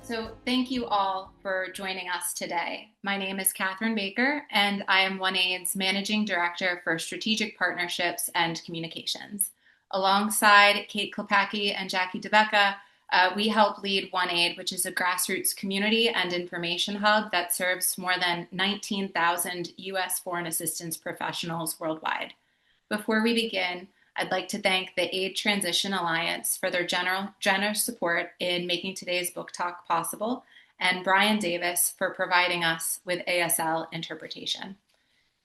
So, thank you all for joining us today. My name is Catherine Baker, and I am OneAid's Managing Director for Strategic Partnerships and Communications. Alongside Kate Klepacki and Jackie DeBecca, we help lead OneAid, which is a grassroots community and information hub that serves more than 19,000 U.S. foreign assistance professionals worldwide. Before we begin, I'd like to thank the Aid Transition Alliance for their generous support in making today's book talk possible, and Brian Davis for providing us with ASL interpretation.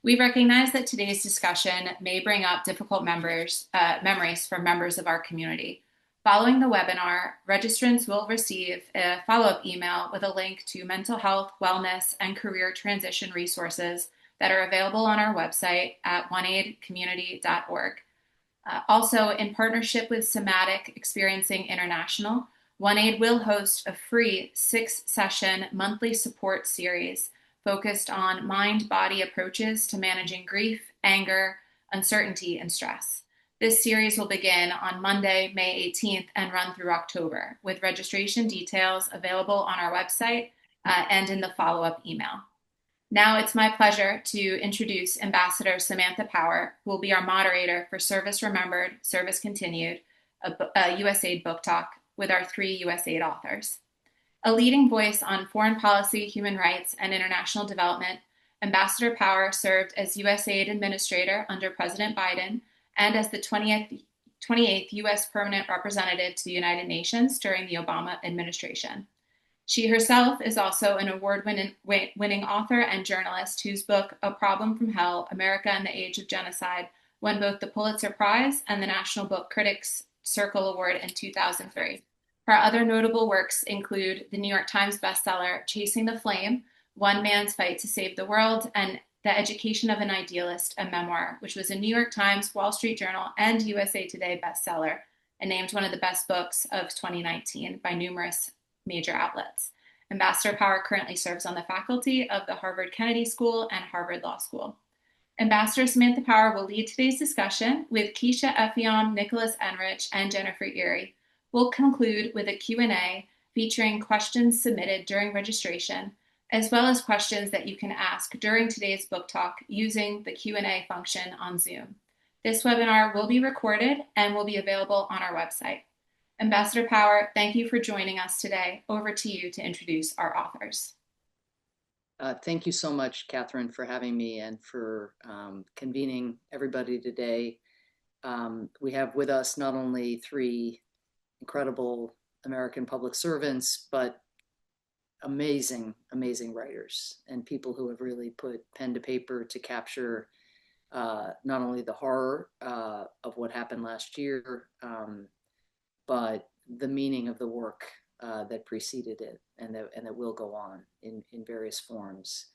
We recognize that today's discussion may bring up difficult memories from members of our community. Following the webinar, registrants will receive a follow-up email with a link to mental health, wellness, and career transition resources that are available on our website at oneaidcommunity.org. Also, in partnership with Somatic Experiencing International, OneAid will host a free 6-session monthly support series focused on mind-body approaches to managing grief, anger, uncertainty, and stress. This series will begin on Monday, May 18th, and run through October, with registration details available on our website and in the follow-up email. Now it's my pleasure to introduce Ambassador Samantha Power, who will be our moderator for Service Remembered, Service Continued, a USAID book talk with our 3 USAID authors. A leading voice on foreign policy, human rights, and international development, Ambassador Power served as USAID Administrator under President Biden and as the 28th U.S. Permanent Representative to the United Nations during the Obama administration. She herself is also an award-winning author and journalist whose book, A Problem from Hell, America in the Age of Genocide, won both the Pulitzer Prize and the National Book Critics Circle Award in 2003. Her other notable works include the New York Times bestseller, Chasing the Flame, One Man's Fight to Save the World, and The Education of an Idealist, a memoir, which was a New York Times, Wall Street Journal, and USA Today bestseller, and named one of the best books of 2019 by numerous major outlets. Ambassador Power currently serves on the faculty of the Harvard Kennedy School and Harvard Law School. Ambassador Samantha Power will lead today's discussion with Keisha Effiam, Nicholas Enrich, and Jennifer Erie. We'll conclude with a Q&A featuring questions submitted during registration, as well as questions that you can ask during today's book talk using the Q&A function on Zoom. This webinar will be recorded and will be available on our website. Ambassador Power, thank you for joining us today. Over to you to introduce our authors. Thank you so much, Catherine, for having me and for convening everybody today. We have with us not only 3 incredible American public servants, but amazing, amazing writers and people who have really put pen to paper to capture not only the horror of what happened last year, but the meaning of the work that preceded it and that will go on in various forms.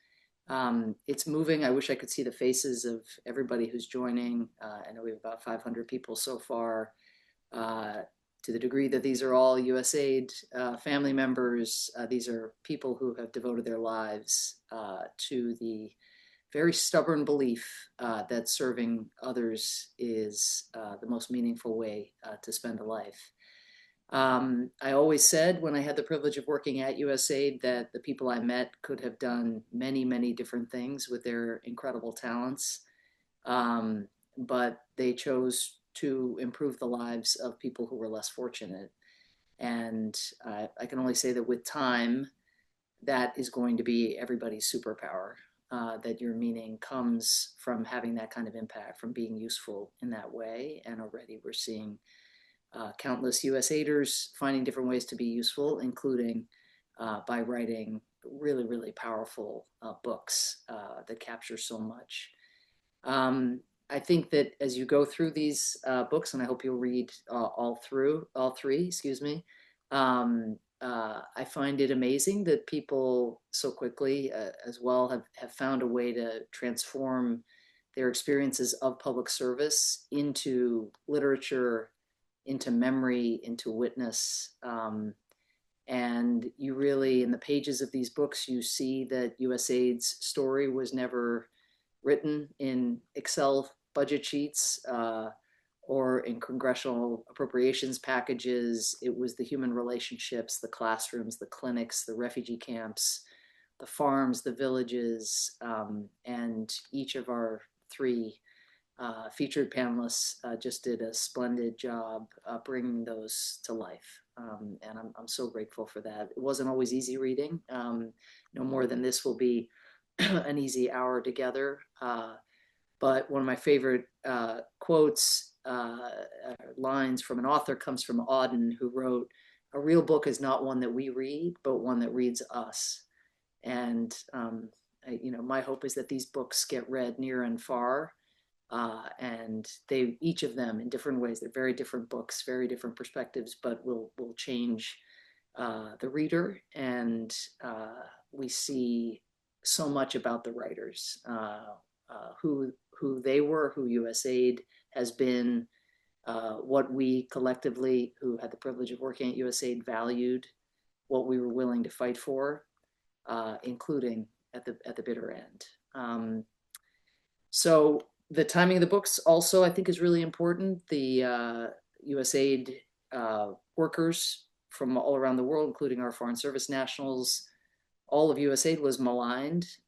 It's moving. I wish I could see the faces of everybody who's joining. I know we have about 500 people so far. To the degree that these are all USAID family members, these are people who have devoted their lives to the very stubborn belief that serving others is the most meaningful way to spend a life. I always said when I had the privilege of working at USAID that the people I met could have done many, many different things with their incredible talents, but they chose to improve the lives of people who were less fortunate. And I can only say that with time, that is going to be everybody's superpower, that your meaning comes from having that kind of impact, from being useful in that way. And already we're seeing countless USAIDers finding different ways to be useful, including by writing really, really powerful books that capture so much. I think that as you go through these books, and I hope you'll read all 3, excuse me, I find it amazing that people so quickly as well have found a way to transform their experiences of public service into literature, into memory, into witness. And you really, in the pages of these books, you see that USAID's story was never written in Excel budget sheets or in congressional appropriations packages. It was the human relationships, the classrooms, the clinics, the refugee camps, the farms, the villages, and each of our three featured panelists just did a splendid job bringing those to life. And I'm so grateful for that. It wasn't always easy reading. No more than this will be an easy hour together. But one of my favorite quotes, lines from an author comes from Auden, who wrote, "A real book is not one that we read, but one that reads us." And my hope is that these books get read near and far, and they each of them in different ways. They're very different books, very different perspectives, but will change the reader. And we see so much about the writers, who they were, who USAID has been, what we collectively, who had the privilege of working at USAID, valued, what we were willing to fight for, including at the bitter end. So the timing of the books also, I think, is really important. The USAID workers from all around the world, including our Foreign Service nationals, all of USAID was maligned,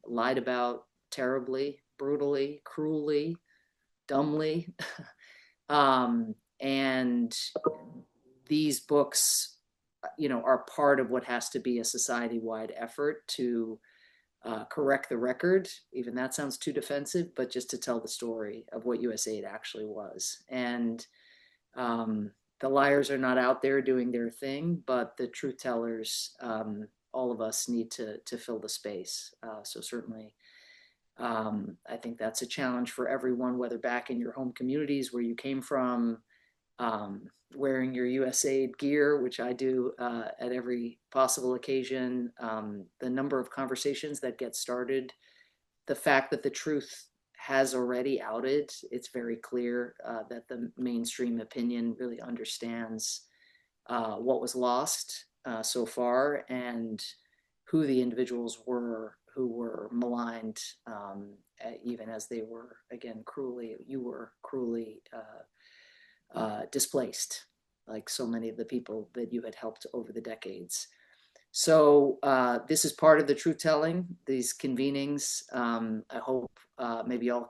lied about terribly, brutally, cruelly, dumbly. And these books, are part of what has to be a society-wide effort to correct the record. Even that sounds too defensive, but just to tell the story of what USAID actually was. And the liars are not out there doing their thing, but the truth tellers, all of us need to fill the space. So certainly, I think that's a challenge for everyone, whether back in your home communities where you came from, wearing your USAID gear, which I do at every possible occasion, the number of conversations that get started, the fact that the truth has already outed. It's very clear that the mainstream opinion really understands what was lost so far, and who the individuals were who were maligned, even as they were, again, you were cruelly displaced, like so many of the people that you had helped over the decades. So this is part of the truth telling, these convenings. I hope maybe y'all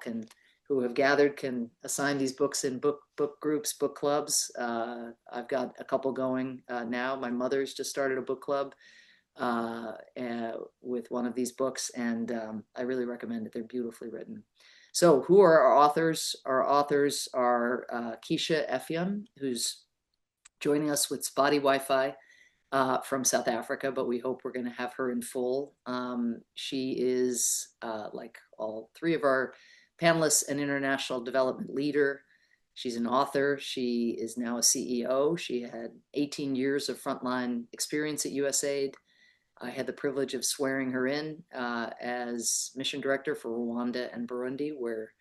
who have gathered, can assign these books in book groups, book clubs. I've got a couple going now. My mother's just started a book club with one of these books, and I really recommend it. They're beautifully written. So who are our authors? Our authors are Keisha Effiam, who's joining us with spotty Wi-Fi from South Africa, but we hope we're going to have her in full. She is, like all three of our panelists, an international development leader. She's an author. She is now a CEO. She had 18 years of frontline experience at USAID. I had the privilege of swearing her in as mission director for Rwanda and Burundi, where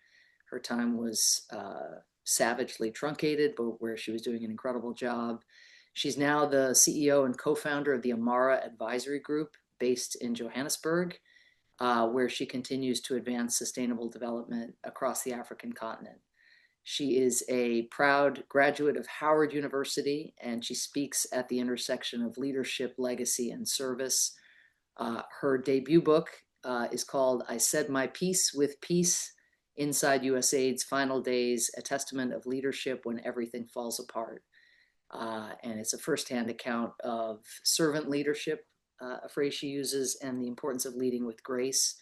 her time was savagely truncated, but where she was doing an incredible job. She's now the CEO and co-founder of the Amara Advisory Group, based in Johannesburg, where she continues to advance sustainable development across the African continent. She is a proud graduate of Howard University, and she speaks at the intersection of leadership, legacy, and service. Her debut book is called "I Said My Piece with Peace: Inside USAID's Final Days, a Testament of Leadership When Everything Falls Apart." And it's a firsthand account of servant leadership, a phrase she uses, and the importance of leading with grace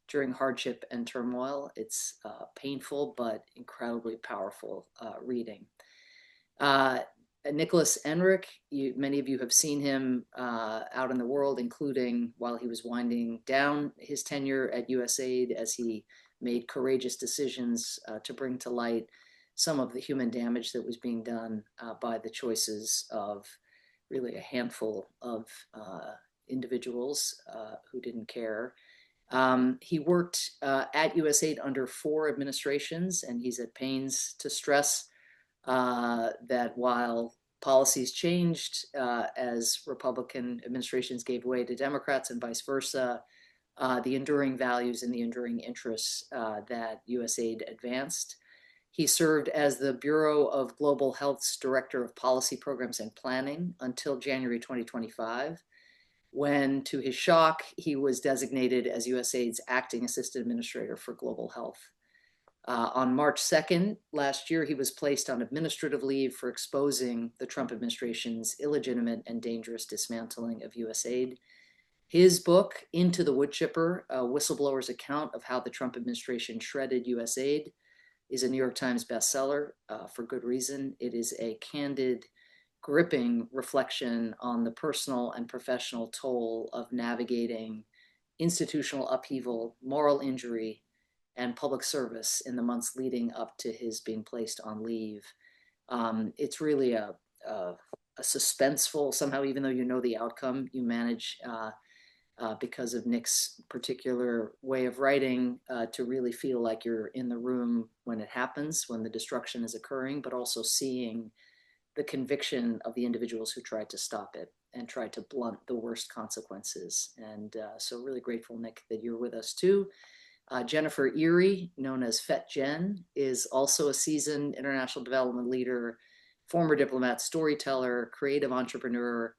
during hardship and turmoil. It's painful but incredibly powerful reading. Nicholas Enric, many of you have seen him out in the world, including while he was winding down his tenure at USAID, as he made courageous decisions to bring to light some of the human damage that was being done by the choices of really a handful of individuals who didn't care. He worked at USAID under 4 administrations, and he's at pains to stress that while policies changed as Republican administrations gave way to Democrats and vice versa, the enduring values and the enduring interests that USAID advanced He served as the Bureau of Global Health's Director of Policy Programs and Planning until January 2025, when, to his shock, he was designated as USAID's Acting Assistant Administrator for Global Health. On March 2nd last year, he was placed on administrative leave for exposing the Trump administration's illegitimate and dangerous dismantling of USAID. His book, Into the Wood Chipper, a whistleblower's account of how the Trump administration shredded USAID, is a New York Times bestseller for good reason. It is a candid, gripping reflection on the personal and professional toll of navigating institutional upheaval, moral injury, and public service in the months leading up to his being placed on leave. It's really a suspenseful, somehow, even though you know the outcome, you manage, because of Nick's particular way of writing, to really feel like you're in the room when it happens, when the destruction is occurring, but also seeing the conviction of the individuals who tried to stop it and tried to blunt the worst consequences. And so really grateful, Nick, that you're with us too. Jennifer Erie, known as Fet Jen, is also a seasoned international development leader, former diplomat, storyteller, creative entrepreneur,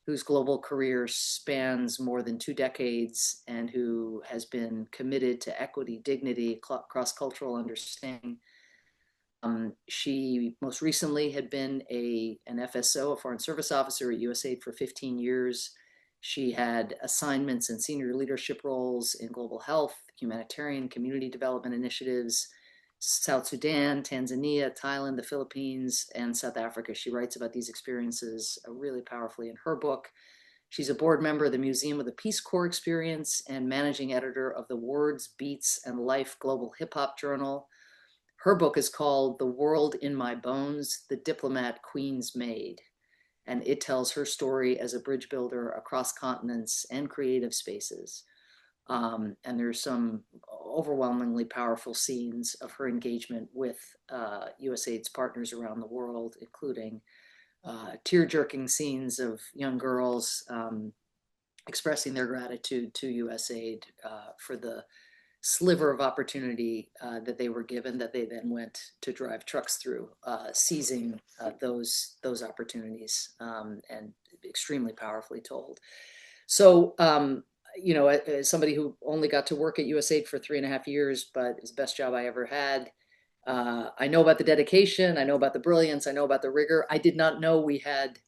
whose global career spans more than 2 decades and who has been committed to equity, dignity, cross-cultural understanding. She most recently had been an FSO, a Foreign Service Officer at USAID for 15 years. She had assignments and senior leadership roles in global health, humanitarian, community development initiatives, South Sudan, Tanzania, Thailand, the Philippines, and South Africa. She writes about these experiences really powerfully in her book. She's a board member of the Museum of the Peace Corps Experience and managing editor of the Words, Beats, and Life Global Hip Hop Journal. Her book is called The World in My Bones, The Diplomat Queen's Maid, and it tells her story as a bridge builder across continents and creative spaces. And there's some overwhelmingly powerful scenes of her engagement with USAID's partners around the world, including tear-jerking scenes of young girls expressing their gratitude to USAID for the sliver of opportunity that they were given, that they then went to drive trucks through, seizing those opportunities, and extremely powerfully told. So, as somebody who only got to work at USAID for 3.5 years, but it's the best job I ever had, I know about the dedication, I know about the brilliance, I know about the rigor. I did not know we had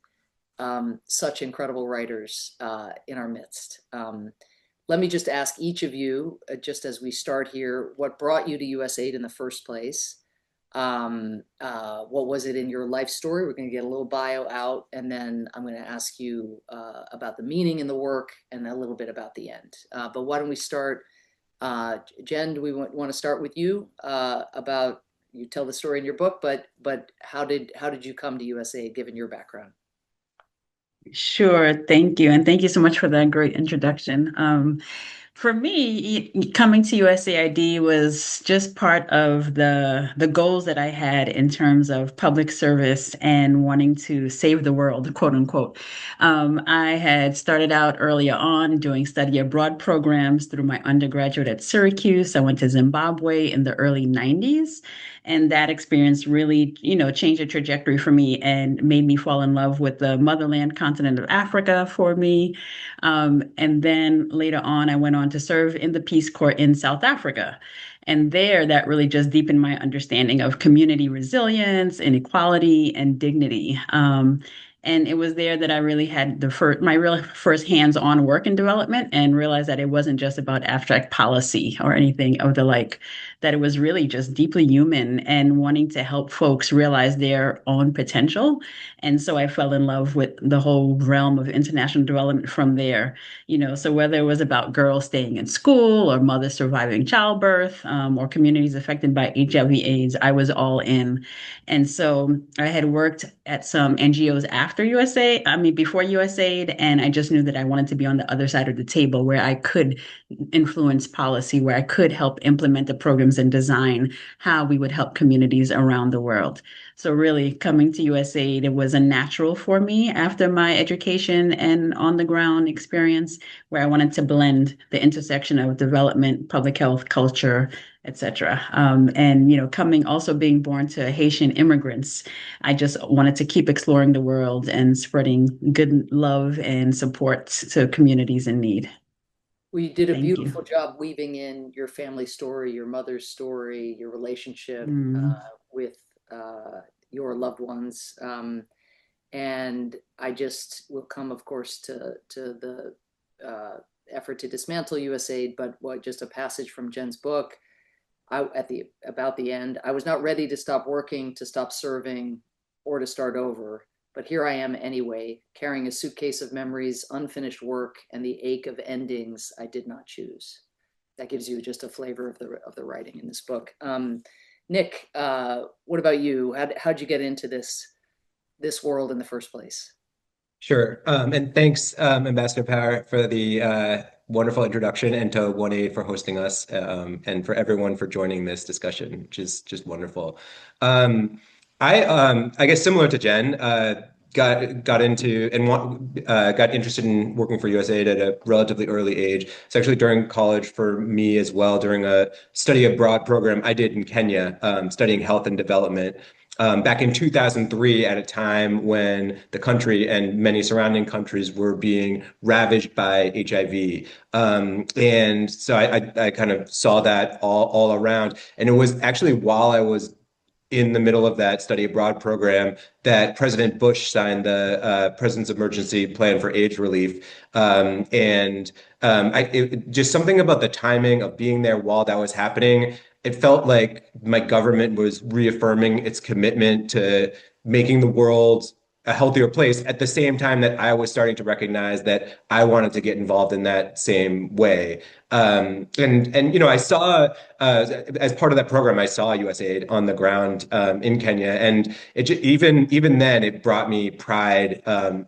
such incredible writers in our midst. Let me just ask each of you, just as we start here, what brought you to USAID in the first place? What was it in your life story? We're going to get a little bio out, and then I'm going to ask you about the meaning in the work and a little bit about the end. But why don't we start? Jen, do we want to start with you about, you tell the story in your book, but how did you come to USAID given your background? Sure, thank you. And thank you so much for that great introduction. For me, coming to USAID was just part of the goals that I had in terms of public service and wanting to save the world, quote unquote. I had started out earlier on doing study abroad programs through my undergraduate at Syracuse. I went to Zimbabwe in the early 90s. And that experience really, changed the trajectory for me and made me fall in love with the motherland continent of Africa for me. And then later on, I went on to serve in the Peace Corps in South Africa. And there, that really just deepened my understanding of community resilience, inequality, and dignity. And it was there that I really had my real first hands-on work in development and realized that it wasn't just about abstract policy or anything of the like, that it was really just deeply human and wanting to help folks realize their own potential. And so I fell in love with the whole realm of international development from there. So whether it was about girls staying in school or mothers surviving childbirth, or communities affected by HIV/AIDS, I was all in. And so I had worked at some NGOs before USAID, and I just knew that I wanted to be on the other side of the table where I could influence policy, where I could help implement the programs and design how we would help communities around the world. So really coming to USAID, it was a natural for me after my education and on the ground experience, where I wanted to blend the intersection of development, public health, culture, etc. And coming also being born to Haitian immigrants, I just wanted to keep exploring the world and spreading good love and support to communities in need. Well, you did a Thank you. beautiful job weaving in your family story, your mother's story, your relationship Mm. with your loved ones. And I just will come, of course, to the effort to dismantle USAID, but what just a passage from Jen's book. At the about the end, I was not ready to stop working, to stop serving, or to start over. But here I am anyway, carrying a suitcase of memories, unfinished work, and the ache of endings I did not choose. That gives you just a flavor of the writing in this book. Nick, what about you? How'd you get into this world in the first place? Sure. And thanks, Ambassador Power, for the wonderful introduction, and to 1A for hosting us, and for everyone for joining this discussion, which is just wonderful. Um, I guess similar to Jen, got into and got interested in working for USAID at a relatively early age. It's actually during college for me as well, during a study abroad program I did in Kenya, studying health and development back in 2003, at a time when the country and many surrounding countries were being ravaged by HIV. And so I kind of saw that all around. And it was actually while I was in the middle of that study abroad program that President Bush signed the President's Emergency Plan for AIDS Relief. Just something about the timing of being there while that was happening. It felt like my government was reaffirming its commitment to making the world a healthier place at the same time that I was starting to recognize that I wanted to get involved in that same way. I saw as part of that program, I saw USAID on the ground in Kenya, and even then, it brought me pride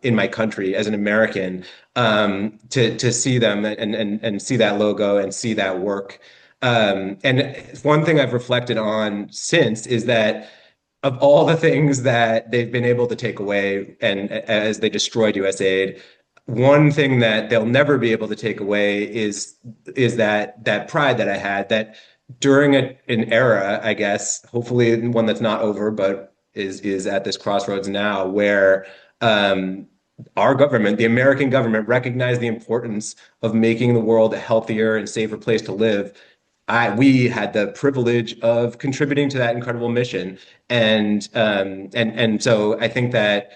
in my country as an American to see them and see that logo and see that work. And one thing I've reflected on since is that of all the things that they've been able to take away and as they destroyed USAID, one thing that they'll never be able to take away is that pride that I had that during an era, I guess, hopefully one that's not over, but is at this crossroads now where our government, the American government, recognized the importance of making the world a healthier and safer place to live. We had the privilege of contributing to that incredible mission, and so I think that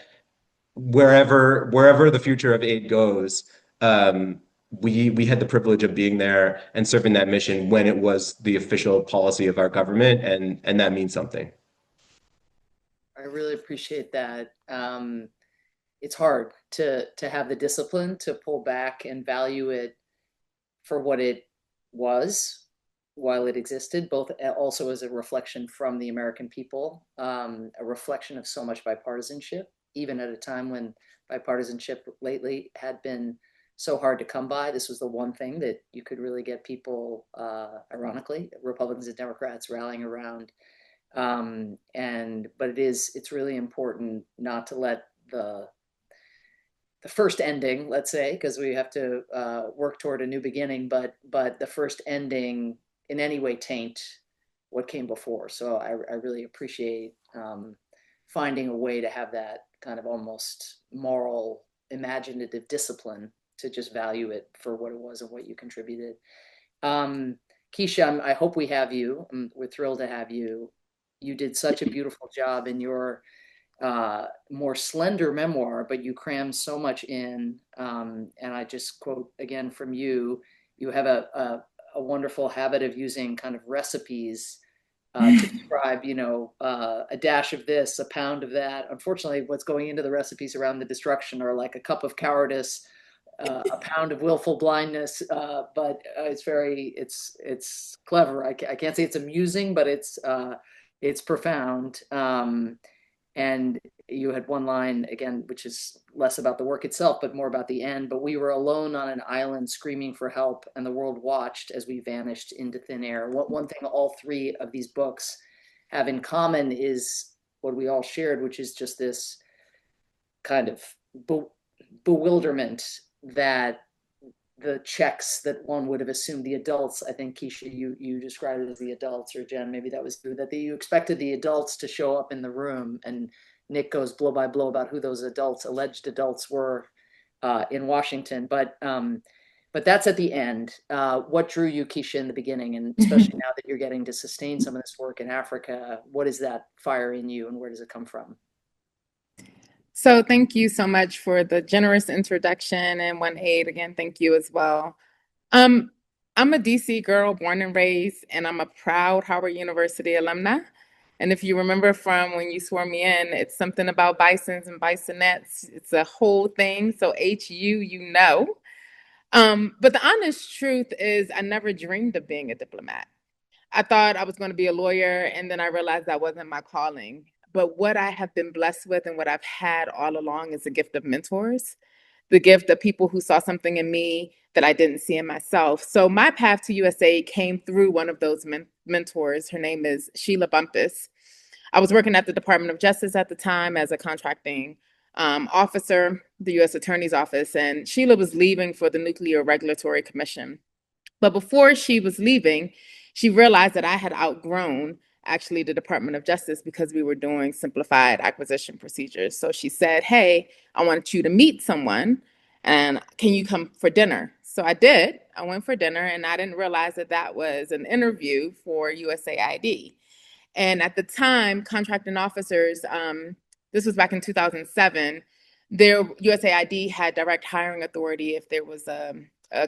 wherever the future of aid goes, we had the privilege of being there and serving that mission when it was the official policy of our government, and that means something. I really appreciate that. It's hard to have the discipline to pull back and value it for what it was while it existed, both also as a reflection from the American people, a reflection of so much bipartisanship, even at a time when bipartisanship lately had been so hard to come by. This was the one thing that you could really get people, ironically, Republicans and Democrats rallying around. But it's really important not to let the first ending, let's say, because we have to work toward a new beginning, but the first ending in any way taint what came before. So I really appreciate finding a way to have that kind of almost moral, imaginative discipline to just value it for what it was and what you contributed. Keisha, I hope we have you. We're thrilled to have you. You did such a beautiful job in your more slender memoir, but you cram so much in. And I just quote again from you, you have a wonderful habit of using kind of recipes to describe, a dash of this, a pound of that. Unfortunately, what's going into the recipes around the destruction are like a cup of cowardice, a pound of willful blindness. But it's clever. I can't say it's amusing, but it's profound. And you had one line again, which is less about the work itself, but more about the end. But we were alone on an island screaming for help, and the world watched as we vanished into thin air. One thing all three of these books have in common is what we all shared, which is just this kind of bewilderment that the checks that one would have assumed the adults. I think Keisha, you described it as the adults, or Jen, maybe that was you, that you expected the adults to show up in the room, and Nick goes blow by blow about who those adults, alleged adults, were in Washington. But that's at the end. What drew you, Keisha, in the beginning, and especially now that you're getting to sustain some of this work in Africa, what is that fire in you, and where does it come from? So thank you so much for the generous introduction, and 1-8 again, thank you as well. Um, I'm a DC girl born and raised, and I'm a proud Howard University alumna. And if you remember from when you swore me in, it's something about bisons and bisonettes. It's a whole thing. So HU, you know. But the honest truth is I never dreamed of being a diplomat. I thought I was going to be a lawyer, and then I realized that wasn't my calling. But what I have been blessed with and what I've had all along is the gift of mentors, the gift of people who saw something in me that I didn't see in myself. So my path to USA came through one of those mentors. Her name is Sheila Bumpus. I was working at the Department of Justice at the time as a contracting officer, the U.S. Attorney's Office, and Sheila was leaving for the Nuclear Regulatory Commission. But before she was leaving, she realized that I had outgrown actually the Department of Justice because we were doing simplified acquisition procedures. So she said, "Hey, I want you to meet someone, and can you come for dinner?" So I did. I went for dinner, and I didn't realize that that was an interview for USAID. And at the time, contracting officers, this was back in 2007, their USAID had direct hiring authority if there was a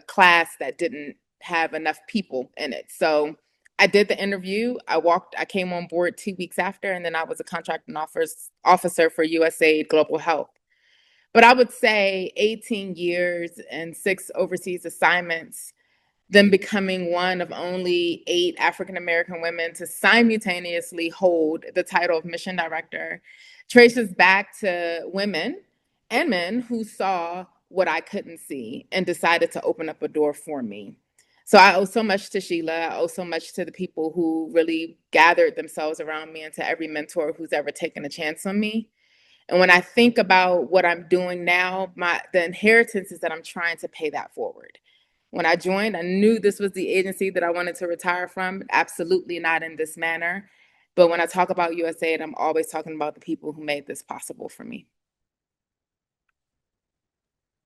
class that didn't have enough people in it. So I did the interview. I came on board 2 weeks after, and then I was a contracting officer for USAID Global Health. But I would say 18 years and 6 overseas assignments, them becoming one of only 8 African American women to simultaneously hold the title of mission director, traces back to women and men who saw what I couldn't see and decided to open up a door for me. So I owe so much to Sheila. I owe so much to the people who really gathered themselves around me, and to every mentor who's ever taken a chance on me. And when I think about what I'm doing now, the inheritance is that I'm trying to pay that forward. When I joined, I knew this was the agency that I wanted to retire from. Absolutely not in this manner. But when I talk about USAID, I'm always talking about the people who made this possible for me.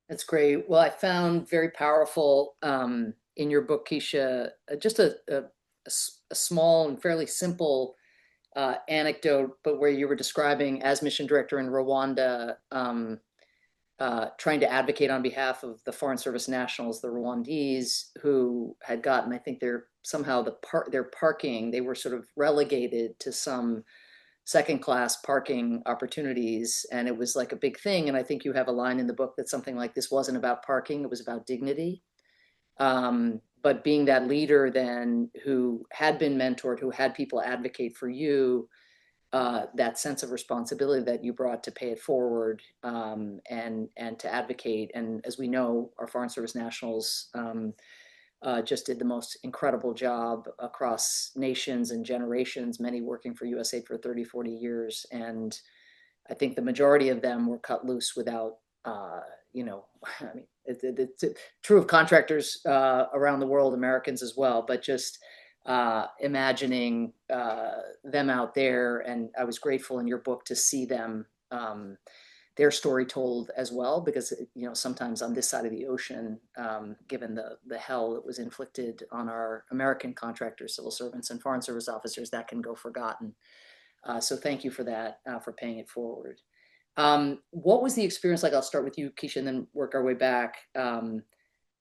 That's great. Well, I found very powerful in your book, Keisha, just a small and fairly simple anecdote, but where you were describing as mission director in Rwanda, trying to advocate on behalf of the Foreign Service nationals, the Rwandese, who had gotten, I think they're somehow their parking, they were sort of relegated to some second class parking opportunities, and it was like a big thing. And I think you have a line in the book that something like, this wasn't about parking, it was about dignity. But being that leader then, who had been mentored, who had people advocate for you, that sense of responsibility that you brought to pay it forward, and to advocate. And as we know, our Foreign Service nationals just did the most incredible job across nations and generations, many working for USAID for 30, 40 years. And I think the majority of them were cut loose without, I mean, it's true of contractors around the world, Americans as well, but just imagining them out there. And I was grateful in your book to see them, their story told as well, because sometimes on this side of the ocean, given the hell that was inflicted on our American contractors, civil servants, and foreign service officers, that can go forgotten. So thank you for that, for paying it forward. What was the experience like? I'll start with you, Keisha, and then work our way back,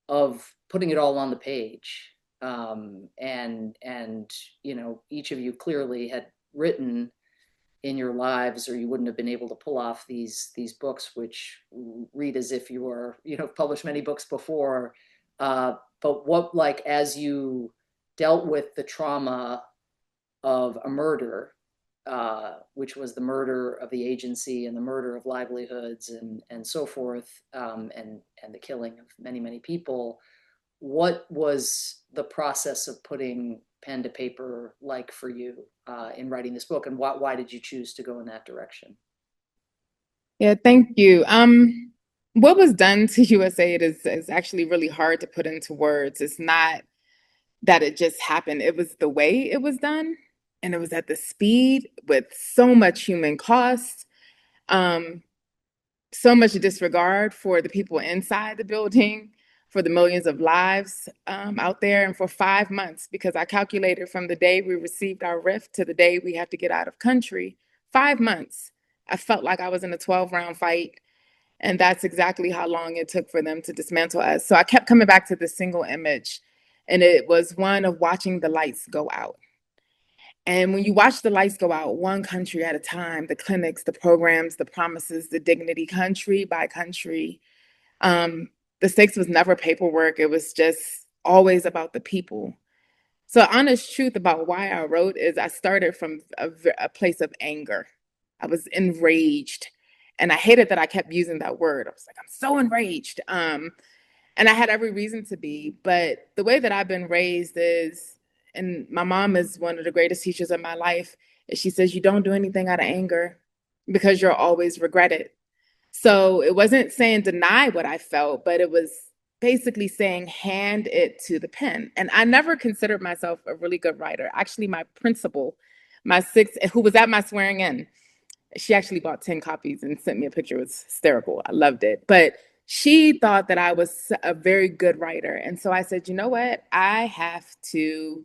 of putting it all on the page. And each of you clearly had written in your lives, or you wouldn't have been able to pull off these books, which read as if you were, published many books before. But what, like, as you dealt with the trauma of a murder, which was the murder of the agency and the murder of livelihoods and so forth, and the killing of many, many people, what was the process of putting pen to paper like for you in writing this book, and why did you choose to go in that direction? Yeah, thank you. what was done to USAID is actually really hard to put into words. It's not that it just happened. It was the way it was done, and it was at the speed with so much human cost, um, so much disregard for the people inside the building, for the millions of lives out there, and for 5 months, because I calculated from the day we received our rift to the day we had to get out of country, 5 months. I felt like I was in a 12-round fight. And that's exactly how long it took for them to dismantle us. So I kept coming back to this single image, and it was one of watching the lights go out. And when you watch the lights go out, one country at a time, the clinics, the programs, the promises, the dignity, country by country, um, the stakes was never paperwork. It was just always about the people. So, honest truth about why I wrote is I started from a place of anger. I was enraged, and I hated that I kept using that word. I was like, I'm so enraged. And I had every reason to be. But the way that I've been raised is, and my mom is one of the greatest teachers of my life, is she says, you don't do anything out of anger because you'll always regret it. So it wasn't saying deny what I felt, but it was basically saying hand it to the pen. And I never considered myself a really good writer. Actually, my principal, my sixth, who was at my swearing in, she actually bought 10 copies and sent me a picture. It was hysterical. I loved it. But she thought that I was a very good writer. And so I said, you know what? I have to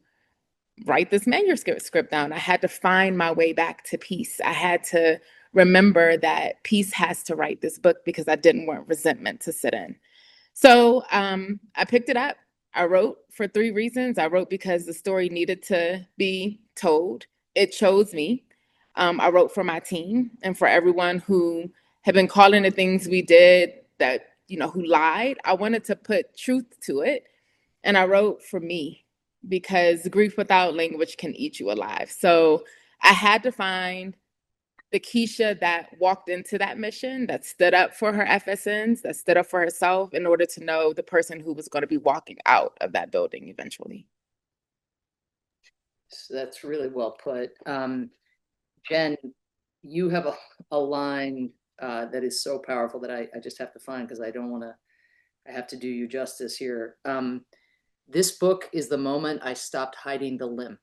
write this manuscript down. I had to find my way back to peace. I had to remember that peace has to write this book because I didn't want resentment to sit in. So I picked it up. I wrote for three reasons. I wrote because the story needed to be told. It chose me. I wrote for my team and for everyone who had been calling the things we did that, who lied. I wanted to put truth to it. And I wrote for me because grief without language can eat you alive. So I had to find the Keisha that walked into that mission, that stood up for her FSNs, that stood up for herself in order to know the person who was going to be walking out of that building eventually. So that's really well put. Jen, you have a line that is so powerful that I just have to find because I have to do you justice here. This book is the moment I stopped hiding the limp.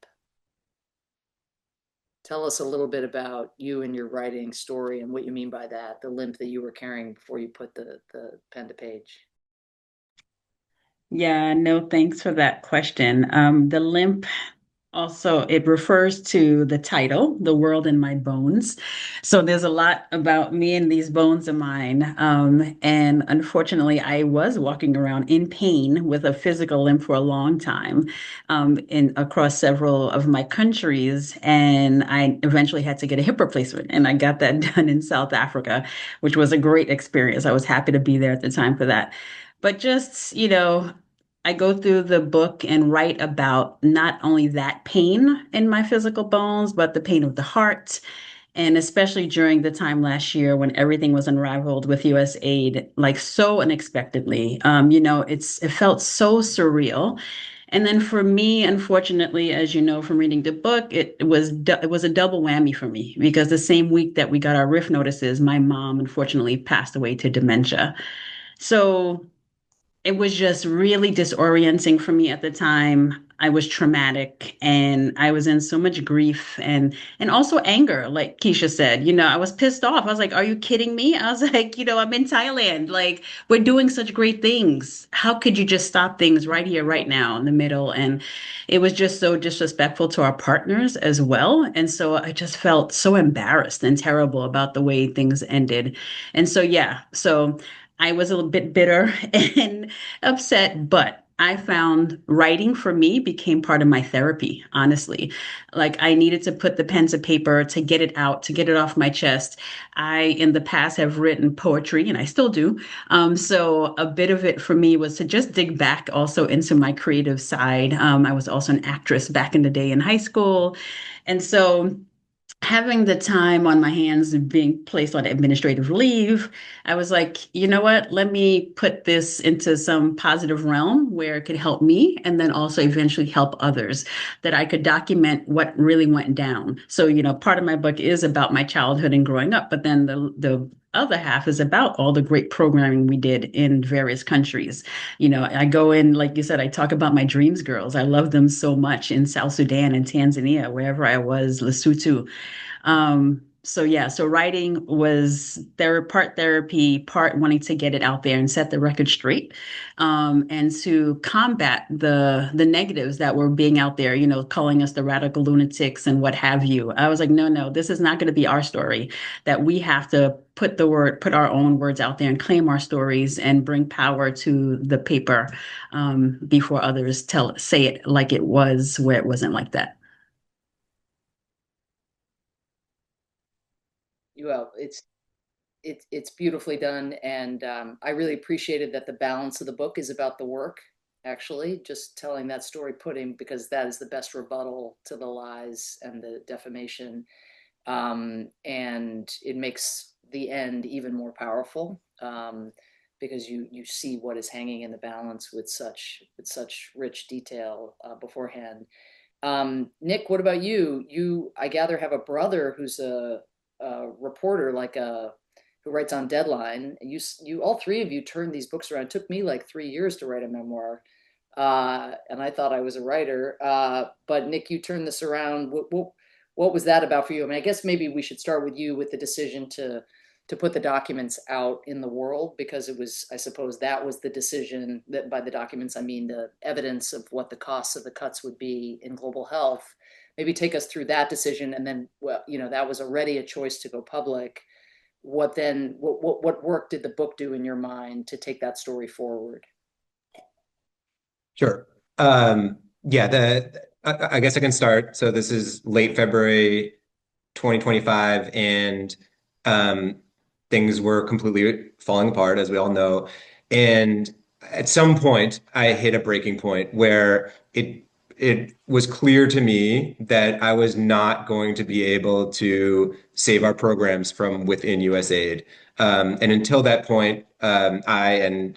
Tell us a little bit about you and your writing story and what you mean by that, the limp that you were carrying before you put the pen to page. Yeah, no, thanks for that question. The limp also, it refers to the title, The World in My Bones. So there's a lot about me and these bones of mine. And unfortunately, I was walking around in pain with a physical limp for a long time, in across several of my countries. And I eventually had to get a hip replacement, and I got that done in South Africa, which was a great experience. I was happy to be there at the time for that. But just, I go through the book and write about not only that pain in my physical bones, but the pain of the heart. And especially during the time last year when everything was unraveled with USAID, like so unexpectedly. It felt so surreal. And then for me, unfortunately, as you know from reading the book, it was a double whammy for me because the same week that we got our RIF notices, my mom unfortunately passed away to dementia. So it was just really disorienting for me at the time. I was traumatic and I was in so much grief and also anger, like Keisha said. I was pissed off. I was like, "Are you kidding me?" I was like, "I'm in Thailand. Like, we're doing such great things. How could you just stop things right here, right now, in the middle?" And it was just so disrespectful to our partners as well. And so I just felt so embarrassed and terrible about the way things ended. And so yeah, so I was a little bit bitter and upset, but I found writing for me became part of my therapy, honestly. Like I needed to put the pen to paper to get it out, to get it off my chest. I, in the past, have written poetry and I still do. So a bit of it for me was to just dig back also into my creative side. I was also an actress back in the day in high school. And so having the time on my hands and being placed on administrative leave, I was like, you know what? Let me put this into some positive realm where it could help me and then also eventually help others, that I could document what really went down. So, part of my book is about my childhood and growing up, but then the other half is about all the great programming we did in various countries. I go in, like you said, I talk about my dreams girls. I love them so much in South Sudan and Tanzania, wherever I was, Lesotho. So yeah, so writing was part therapy, part wanting to get it out there and set the record straight, and to combat the negatives that were being out there, calling us the radical lunatics and what have you. I was like, no, no, this is not going to be our story. That we have to put our own words out there and claim our stories and bring power to the paper, before others say it like it was where it wasn't like that. Well, it's beautifully done, and I really appreciated that the balance of the book is about the work. Actually, just telling that story, putting because that is the best rebuttal to the lies and the defamation, and it makes the end even more powerful, because you see what is hanging in the balance with such rich detail beforehand. Nick, what about you? You, I gather, have a brother who's a reporter, like a who writes on Deadline. You, all three of you turned these books around. It took me like 3 years to write a memoir, and I thought I was a writer. But Nick, you turned this around. What was that about for you? I mean, I guess maybe we should start with you with the decision to put the documents out in the world, because it was, I suppose, that was the decision. That by the documents, I mean the evidence of what the costs of the cuts would be in global health. Maybe take us through that decision, and then, well, that was already a choice to go public. What work did the book do in your mind to take that story forward? Sure. Yeah, I guess I can start. So this is late February 2025, and um, things were completely falling apart, as we all know. And at some point, I hit a breaking point where it was clear to me that I was not going to be able to save our programs from within USAID. And until that point, I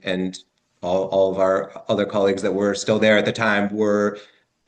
and all of our other colleagues that were still there at the time were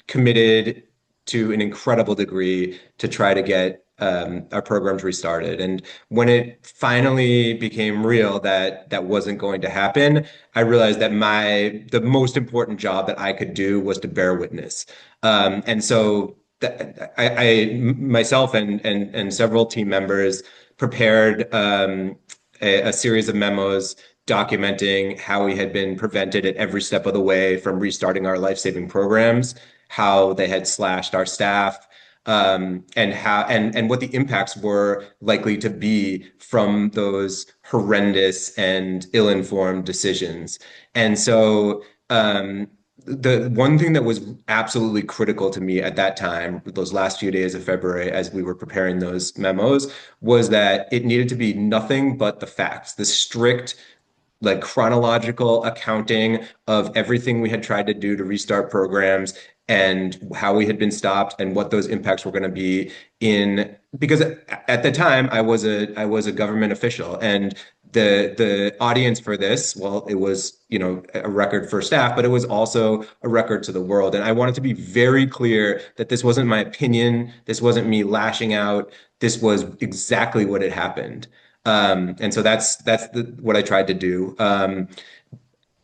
committed to an incredible degree to try to get our programs restarted. And when it finally became real that that wasn't going to happen, I realized that the most important job that I could do was to bear witness. And so myself and several team members prepared a series of memos documenting how we had been prevented at every step of the way from restarting our life-saving programs, how they had slashed our staff, and how and what the impacts were likely to be from those horrendous and ill-informed decisions. And so the one thing that was absolutely critical to me at that time, those last few days of February, as we were preparing those memos, was that it needed to be nothing but the facts, the strict, like, chronological accounting of everything we had tried to do to restart programs and how we had been stopped and what those impacts were going to be in because at the time I was a government official, and the audience for this, well, it was, a record for staff, but it was also a record to the world. And I wanted to be very clear that this wasn't my opinion, this wasn't me lashing out, this was exactly what had happened. And so that's what I tried to do.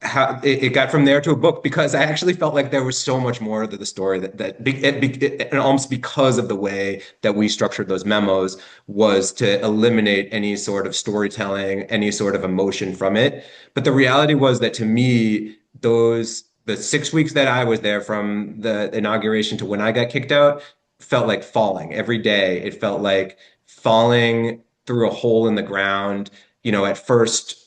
How it got from there to a book, because I actually felt like there was so much more to the story and almost because of the way that we structured those memos was to eliminate any sort of storytelling, any sort of emotion from it. But the reality was that to me, the 6 weeks that I was there from the inauguration to when I got kicked out felt like falling every day. It felt like falling through a hole in the ground. At first,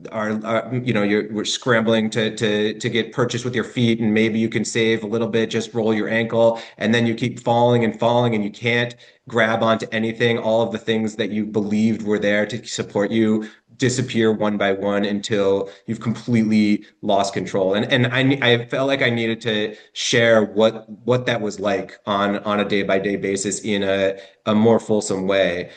we're scrambling to get purchase with your feet, and maybe you can save a little bit, just roll your ankle, and then you keep falling and falling, and you can't grab onto anything. All of the things that you believed were there to support you disappear one by one until you've completely lost control. And I felt like I needed to share what that was like on a day by day basis in a more fulsome way.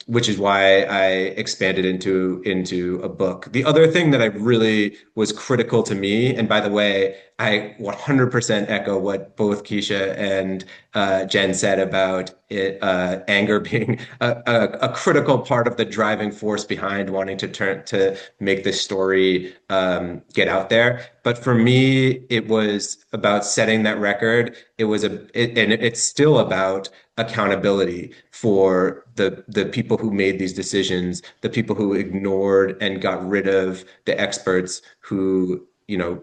which is why I expanded into a book. The other thing that I really was critical to me, and by the way, I 100% echo what both Keisha and Jen said about it, anger being a critical part of the driving force behind wanting to make this story get out there. But for me, it was about setting that record. And it's still about accountability for the people who made these decisions, the people who ignored and got rid of the experts who,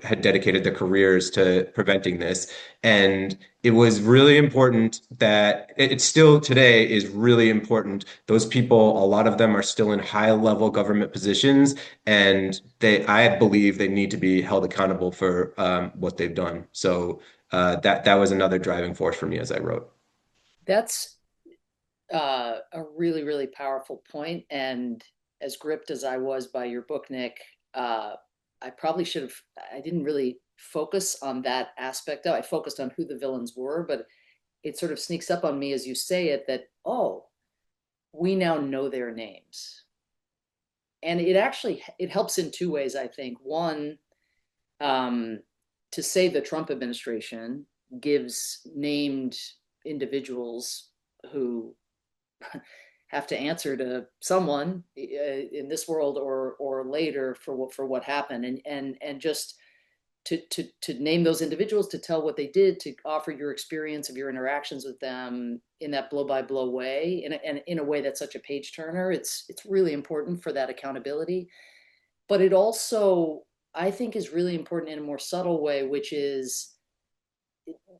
had dedicated their careers to preventing this. And it was really important that it still today is really important. Those people, a lot of them are still in high level government positions, and I believe they need to be held accountable for what they've done. So that was another driving force for me as I wrote. That's a really, really powerful point. And as gripped as I was by your book, Nick, I probably should have, I didn't really focus on that aspect of it. I focused on who the villains were, but it sort of sneaks up on me as you say it that, oh, we now know their names. And it helps in two ways, I think. One, um, to say the Trump administration gives named individuals who have to answer to someone in this world or later for what happened, and just to name those individuals, to tell what they did, to offer your experience of your interactions with them in that blow by blow way, and in a way that's such a page turner. It's really important for that accountability, but it also, I think, is really important in a more subtle way, which is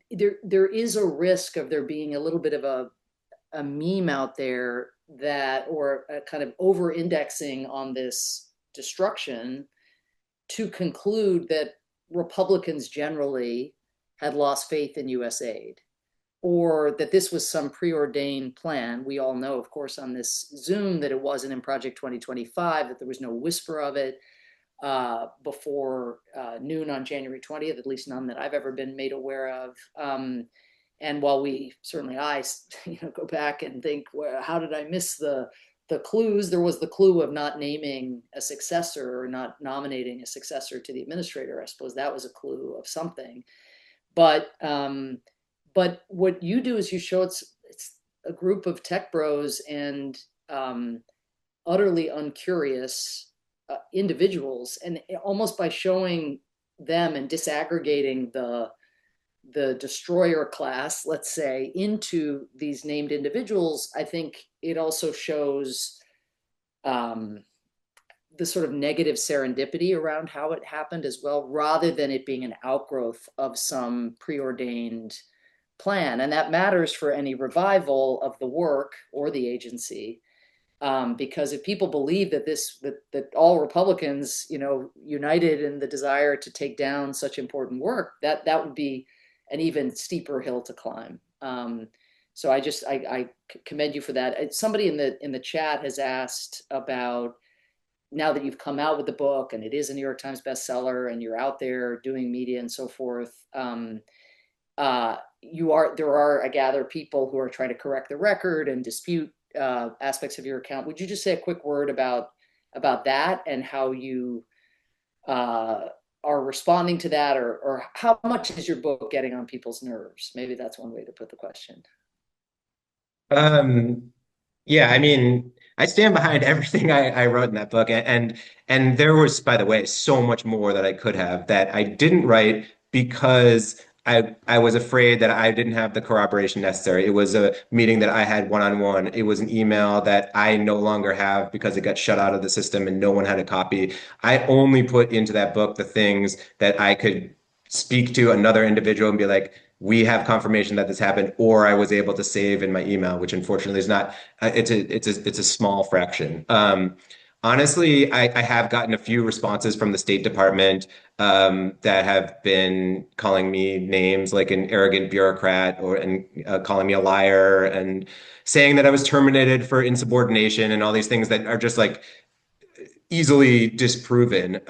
there is a risk of there being a little bit of a meme out there that, or a kind of over indexing on this destruction, to conclude that Republicans generally had lost faith in USAID, or that this was some preordained plan. We all know, of course, on this Zoom that it wasn't in Project 2025, that there was no whisper of it before noon on January 20th, at least none that I've ever been made aware of. And while we certainly, I go back and think, well, how did I miss the clues? There was the clue of not naming a successor, or not nominating a successor to the administrator. I suppose that was a clue of something. But what you do is you show it's a group of tech bros and utterly uncurious individuals, and almost by showing them and disaggregating the destroyer class, let's say, into these named individuals, I think it also shows the sort of negative serendipity around how it happened as well, rather than it being an outgrowth of some preordained plan. And that matters for any revival of the work or the agency. Because if people believe that all Republicans, united in the desire to take down such important work, that would be an even steeper hill to climb. So I commend you for that. Somebody in the chat has asked about, now that you've come out with the book and it is a New York Times bestseller and you're out there doing media and so forth, there are, I gather, people who are trying to correct the record and dispute aspects of your account. Would you just say a quick word about that, and how you are responding to that, or how much is your book getting on people's nerves? Maybe that's one way to put the question. Um, yeah, I mean, I stand behind everything I wrote in that book, and there was, by the way, so much more that I could have that I didn't write because I was afraid that I didn't have the corroboration necessary. It was a meeting that I had one-on-one. It was an email that I no longer have because it got shut out of the system and no one had a copy. I only put into that book the things that I could speak to another individual and be like, we have confirmation that this happened, or I was able to save in my email, which unfortunately is not. It's a small fraction. Honestly, I have gotten a few responses from the State Department that have been calling me names like an arrogant bureaucrat, and calling me a liar, and saying that I was terminated for insubordination and all these things that are just like easily disproven.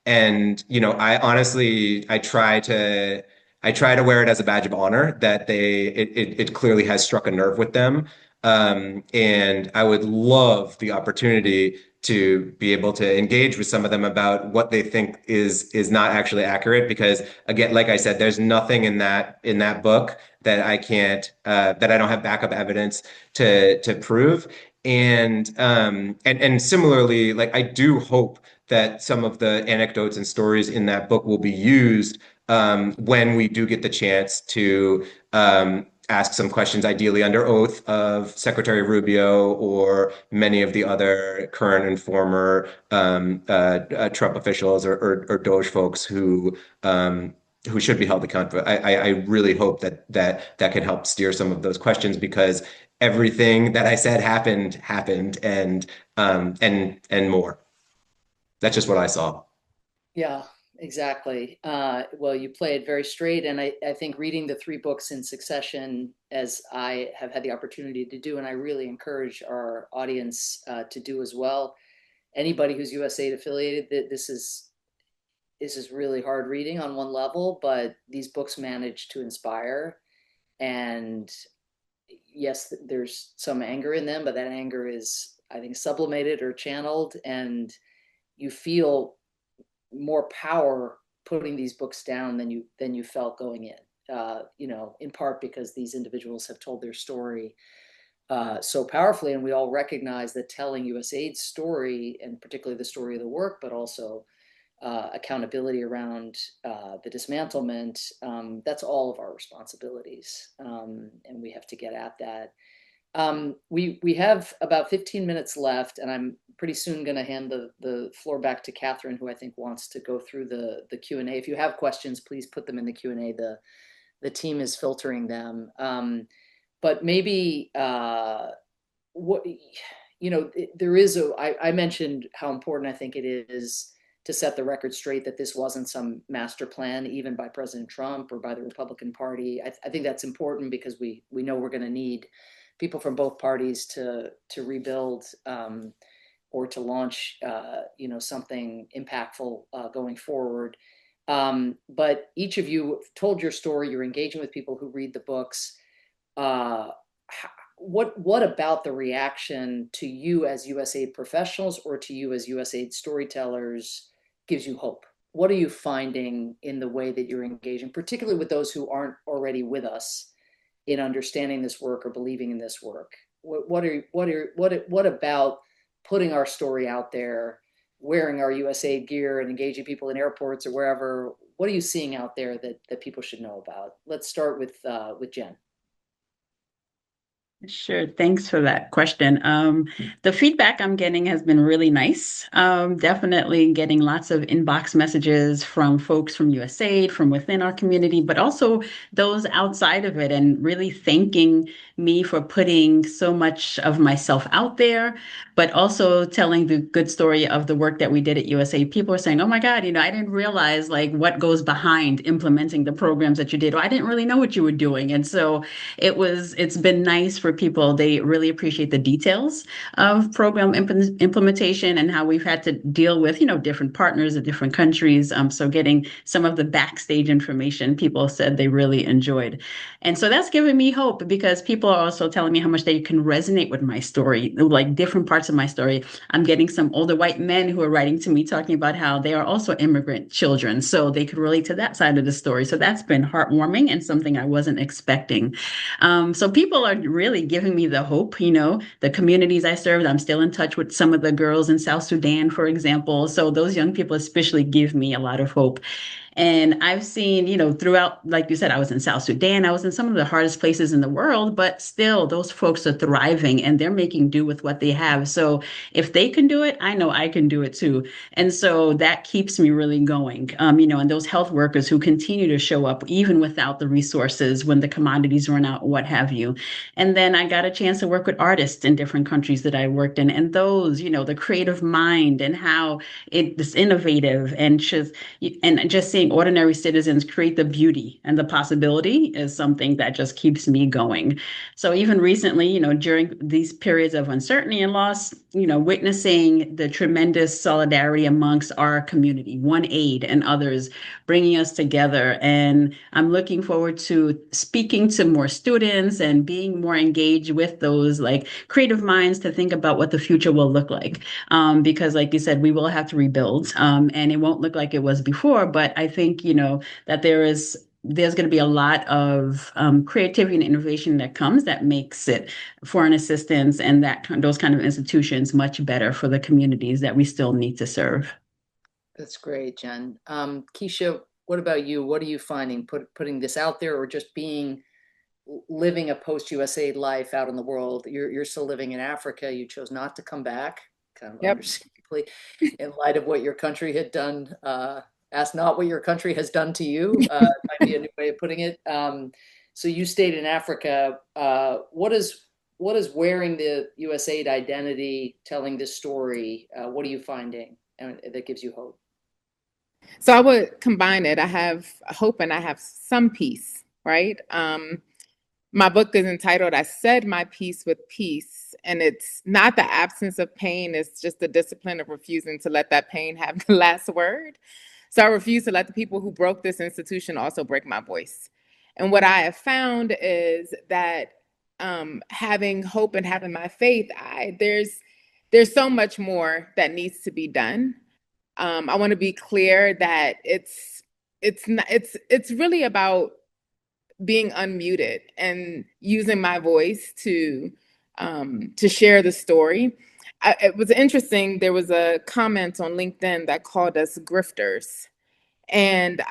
And I honestly, I try to wear it as a badge of honor that it clearly has struck a nerve with them. And I would love the opportunity to be able to engage with some of them about what they think is not actually accurate. Because again, like I said, there's nothing in that book that I can't that I don't have backup evidence to prove. And similarly, like I do hope that some of the anecdotes and stories in that book will be used when we do get the chance to ask some questions, ideally under oath, of Secretary Rubio or many of the other current and former Trump officials or Doge folks who should be held accountable. I really hope that can help steer some of those questions because everything that I said happened, and more. That's just what I saw. Yeah, exactly. Well, you play it very straight, and I think reading the three books in succession, as I have had the opportunity to do, and I really encourage our audience to do as well. Anybody who's USAID affiliated, this is really hard reading on one level, but these books manage to inspire. And yes, there's some anger in them, but that anger is, I think, sublimated or channeled, and you feel more power putting these books down than you felt going in. In part because these individuals have told their story so powerfully, and we all recognize that telling USAID's story, and particularly the story of the work, but also accountability around the dismantlement, that's all of our responsibilities, and we have to get at that. We have about 15 minutes left, and I'm pretty soon going to hand the floor back to Catherine, who I think wants to go through the Q&A. If you have questions, please put them in the Q&A. The team is filtering them. But maybe what there is I mentioned how important I think it is to set the record straight that this wasn't some master plan, even by President Trump or by the Republican Party. I think that's important because we know we're going to need people from both parties to rebuild or to launch something impactful going forward. But each of you told your story. You're engaging with people who read the books. What about the reaction to you as USAID professionals or to you as USAID storytellers gives you hope? What are you finding in the way that you're engaging, particularly with those who aren't already with us in understanding this work or believing in this work? What about putting our story out there, wearing our USAID gear and engaging people in airports or wherever? What are you seeing out there that people should know about? Let's start with Jen. Sure. Thanks for that question. The feedback I'm getting has been really nice. Definitely getting lots of inbox messages from folks from USAID, from within our community, but also those outside of it, and really thanking me for putting so much of myself out there, but also telling the good story of the work that we did at USAID. People are saying, "Oh my God, I didn't realize like what goes behind implementing the programs that you did. Or I didn't really know what you were doing." And so it's been nice for people. They really appreciate the details of program implementation and how we've had to deal with, different partners in different countries. So getting some of the backstage information, people said they really enjoyed. And so that's given me hope because people are also telling me how much they can resonate with my story, like different parts of my story. I'm getting some older white men who are writing to me talking about how they are also immigrant children. So they could relate to that side of the story. So that's been heartwarming and something I wasn't expecting. So people are really giving me the hope, the communities I served. I'm still in touch with some of the girls in South Sudan, for example. So those young people especially give me a lot of hope. And I've seen, throughout, like you said, I was in South Sudan, I was in some of the hardest places in the world, but still those folks are thriving and they're making do with what they have. So if they can do it, I know I can do it too. And so that keeps me really going. And those health workers who continue to show up even without the resources when the commodities run out, what have you. And then I got a chance to work with artists in different countries that I worked in, and those, the creative mind and how it's innovative and just seeing seeing ordinary citizens create the beauty and the possibility is something that just keeps me going. So even recently, during these periods of uncertainty and loss, witnessing the tremendous solidarity amongst our community, One Aid and others bringing us together. And I'm looking forward to speaking to more students and being more engaged with those like creative minds to think about what the future will look like. Because like you said, we will have to rebuild, and it won't look like it was before. But I think, that there's going to be a lot of creativity and innovation that comes that makes it foreign assistance and those kind of institutions much better for the communities that we still need to serve. That's great, Jen. Keisha, what about you? What are you finding putting this out there, or just living a post USAID life out in the world? You're still living in Africa. You chose not to come back, kind of Yep. understandably, in light of what your country had done. Ask not what your country has done to you. Might be a new way of putting it. So you stayed in Africa. What is wearing the USAID identity, telling this story? What are you finding that gives you hope? So I would combine it. I have hope and I have some peace, right? My book is entitled I Said My Piece with Peace. And it's not the absence of pain, it's just the discipline of refusing to let that pain have the last word. So I refuse to let the people who broke this institution also break my voice. And what I have found is that having hope and having my faith, there's so much more that needs to be done. I want to be clear that it's really about being unmuted and using my voice to share the story. It was interesting. There was a comment on LinkedIn that called us grifters, and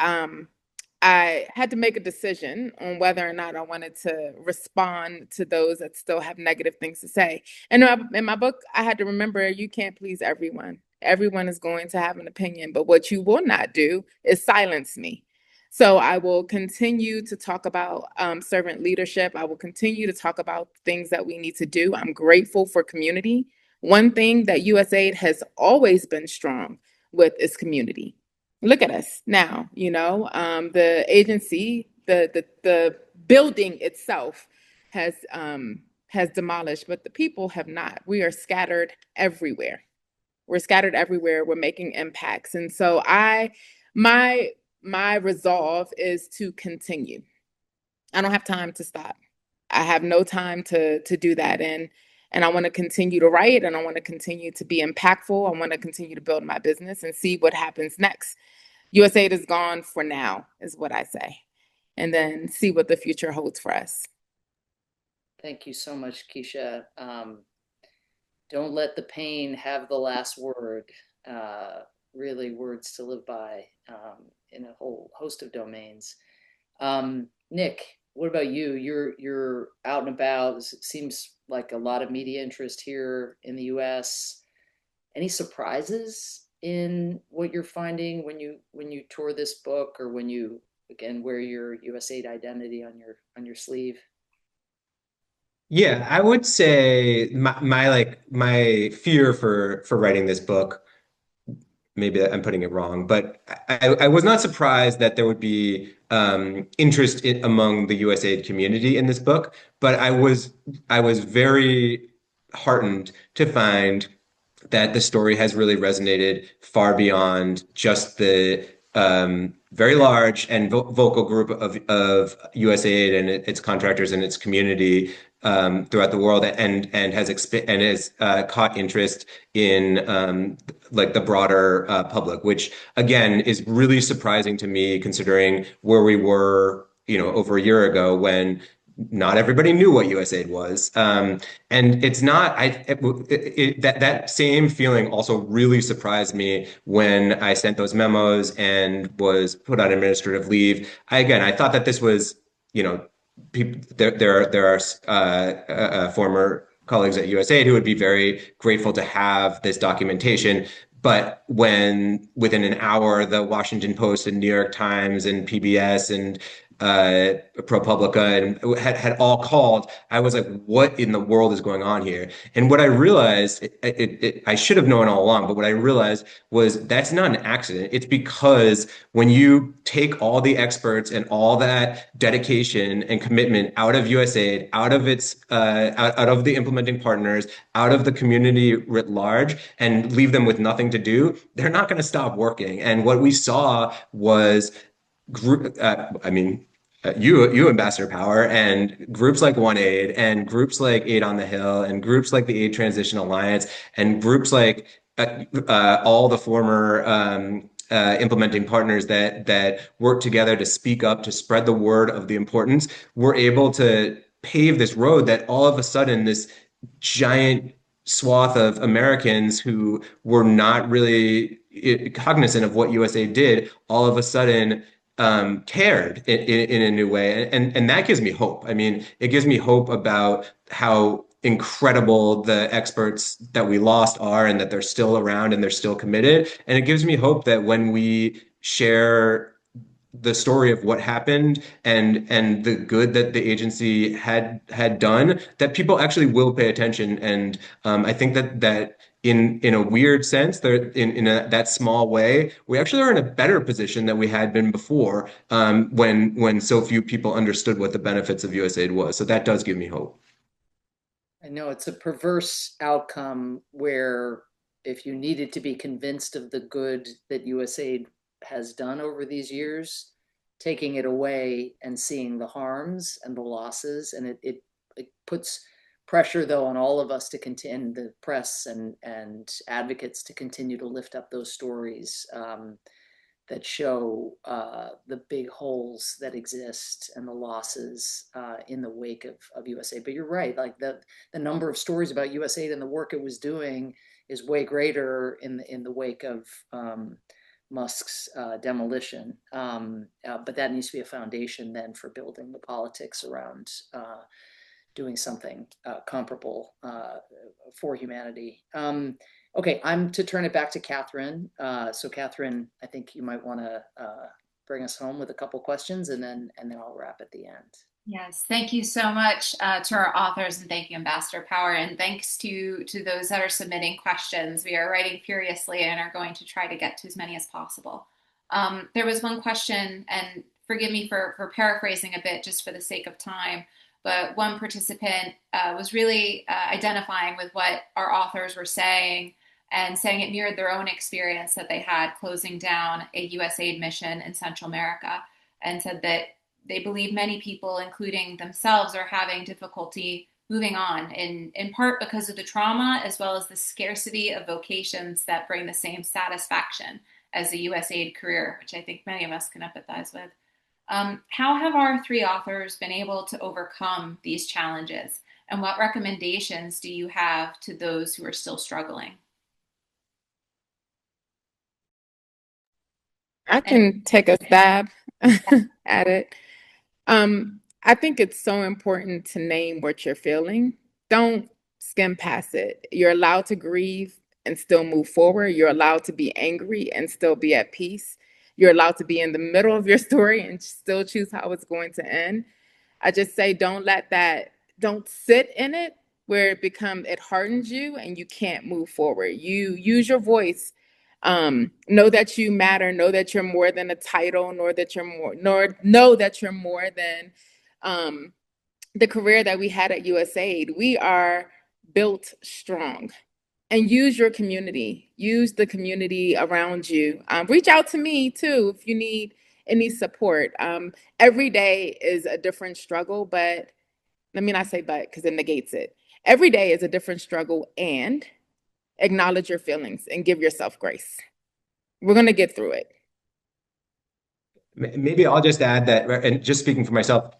I had to make a decision on whether or not I wanted to respond to those that still have negative things to say. And in my book, I had to remember you can't please everyone. Everyone is going to have an opinion, but what you will not do is silence me. So I will continue to talk about servant leadership. I will continue to talk about things that we need to do. I'm grateful for community. One thing that USAID has always been strong with is community. Look at us now, the agency, the building itself has demolished, but the people have not. We are scattered everywhere. We're scattered everywhere. We're making impacts. And so my my resolve is to continue. I don't have time to stop. I have no time to do that. And I want to continue to write, and I want to continue to be impactful. I want to continue to build my business and see what happens next. USAID is gone for now, is what I say, and then see what the future holds for us. Thank you so much, Keisha. Don't let the pain have the last word. Really, words to live by in a whole host of domains. Nick, what about you? You're out and about. It seems like a lot of media interest here in the U.S. Any surprises in what you're finding when you tour this book, or when you again wear your USAID identity on your sleeve? Yeah, I would say my fear for writing this book, maybe I'm putting it wrong, but I was not surprised that there would be interest among the USAID community in this book, but I was very heartened to find that the story has really resonated far beyond just the very large and vocal group of USAID and its contractors and its community throughout the world, and has caught interest in like the broader public, which again is really surprising to me considering where we were, over a year ago when not everybody knew what USAID was. And it's not, that same feeling also really surprised me when I sent those memos and was put on administrative leave. I thought that this was, people, there are former colleagues at USAID who would be very grateful to have this documentation. But when within an hour, the Washington Post and New York Times and PBS and ProPublica and had all called. I was like, what in the world is going on here? And what I realized, I should have known all along, but what I realized was that's not an accident. It's because when you take all the experts and all that dedication and commitment out of USAID, out of out of the implementing partners, out of the community writ large, and leave them with nothing to do, they're not going to stop working. And what we saw was group, you, Ambassador Power, and groups like OneAid, and groups like Aid on the Hill, and groups like the Aid Transition Alliance, and groups like all the former implementing partners that work together to speak up, to spread the word of the importance, were able to pave this road that all of a sudden this giant swath of Americans who were not really cognizant of what USA did, all of a sudden cared in a new way. And that gives me hope. I mean, it gives me hope about how incredible the experts that we lost are and that they're still around and they're still committed. And it gives me hope that when we share the story of what happened and the good that the agency had done, that people actually will pay attention. And I think that in a weird sense, there that small way, we actually are in a better position than we had been before, when so few people understood what the benefits of USAID was. So that does give me hope. I know it's a perverse outcome where if you needed to be convinced of the good that USAID has done over these years, taking it away and seeing the harms and the losses, and it puts pressure though on all of us to continue, the press and advocates to continue to lift up those stories. That show the big holes that exist and the losses in the wake of USAID. But you're right, like the number of stories about USAID and the work it was doing is way greater in the wake of Musk's demolition. But that needs to be a foundation then for building the politics around doing something comparable for humanity. Okay, I'm to turn it back to Catherine. So Catherine, I think you might want to bring us home with a couple questions, and then I'll wrap at the end. Yes, thank you so much to our authors, and thank you, Ambassador Power, and thanks to those that are submitting questions. We are writing furiously and are going to try to get to as many as possible. There was one question, and forgive me for paraphrasing a bit just for the sake of time, but one participant was really identifying with what our authors were saying and saying it mirrored their own experience that they had closing down a USAID mission in Central America, and said that they believe many people, including themselves, are having difficulty moving on, in part because of the trauma, as well as the scarcity of vocations that bring the same satisfaction as the USAID career, which I think many of us can empathize with. How have our three authors been able to overcome these challenges? And what recommendations do you have to those who are still struggling? I can take a stab at it. I think it's so important to name what you're feeling. Don't skim past it. You're allowed to grieve and still move forward. You're allowed to be angry and still be at peace. You're allowed to be in the middle of your story and still choose how it's going to end. I just say don't sit in it where it hardens you and you can't move forward. You use your voice. Know that you matter, know that you're more than a title, nor know that you're more than the career that we had at USAID. We are built strong. And use your community, use the community around you. Reach out to me too if you need any support. Every day is a different struggle, but let me not say but because it negates it. Every day is a different struggle, and acknowledge your feelings and give yourself grace. We're going to get through it. Maybe I'll just add that, and just speaking for myself,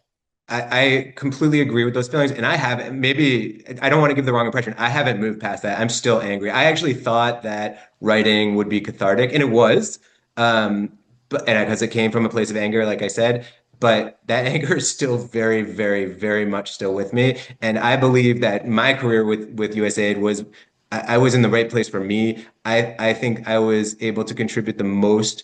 I completely agree with those feelings. And I haven't, maybe, I don't want to give the wrong impression. I haven't moved past that. I'm still angry. I actually thought that writing would be cathartic, and it was. But because it came from a place of anger, like I said, but that anger is still very, very, very much still with me. And I believe that my career with USAID was, I was in the right place for me. I think I was able to contribute the most.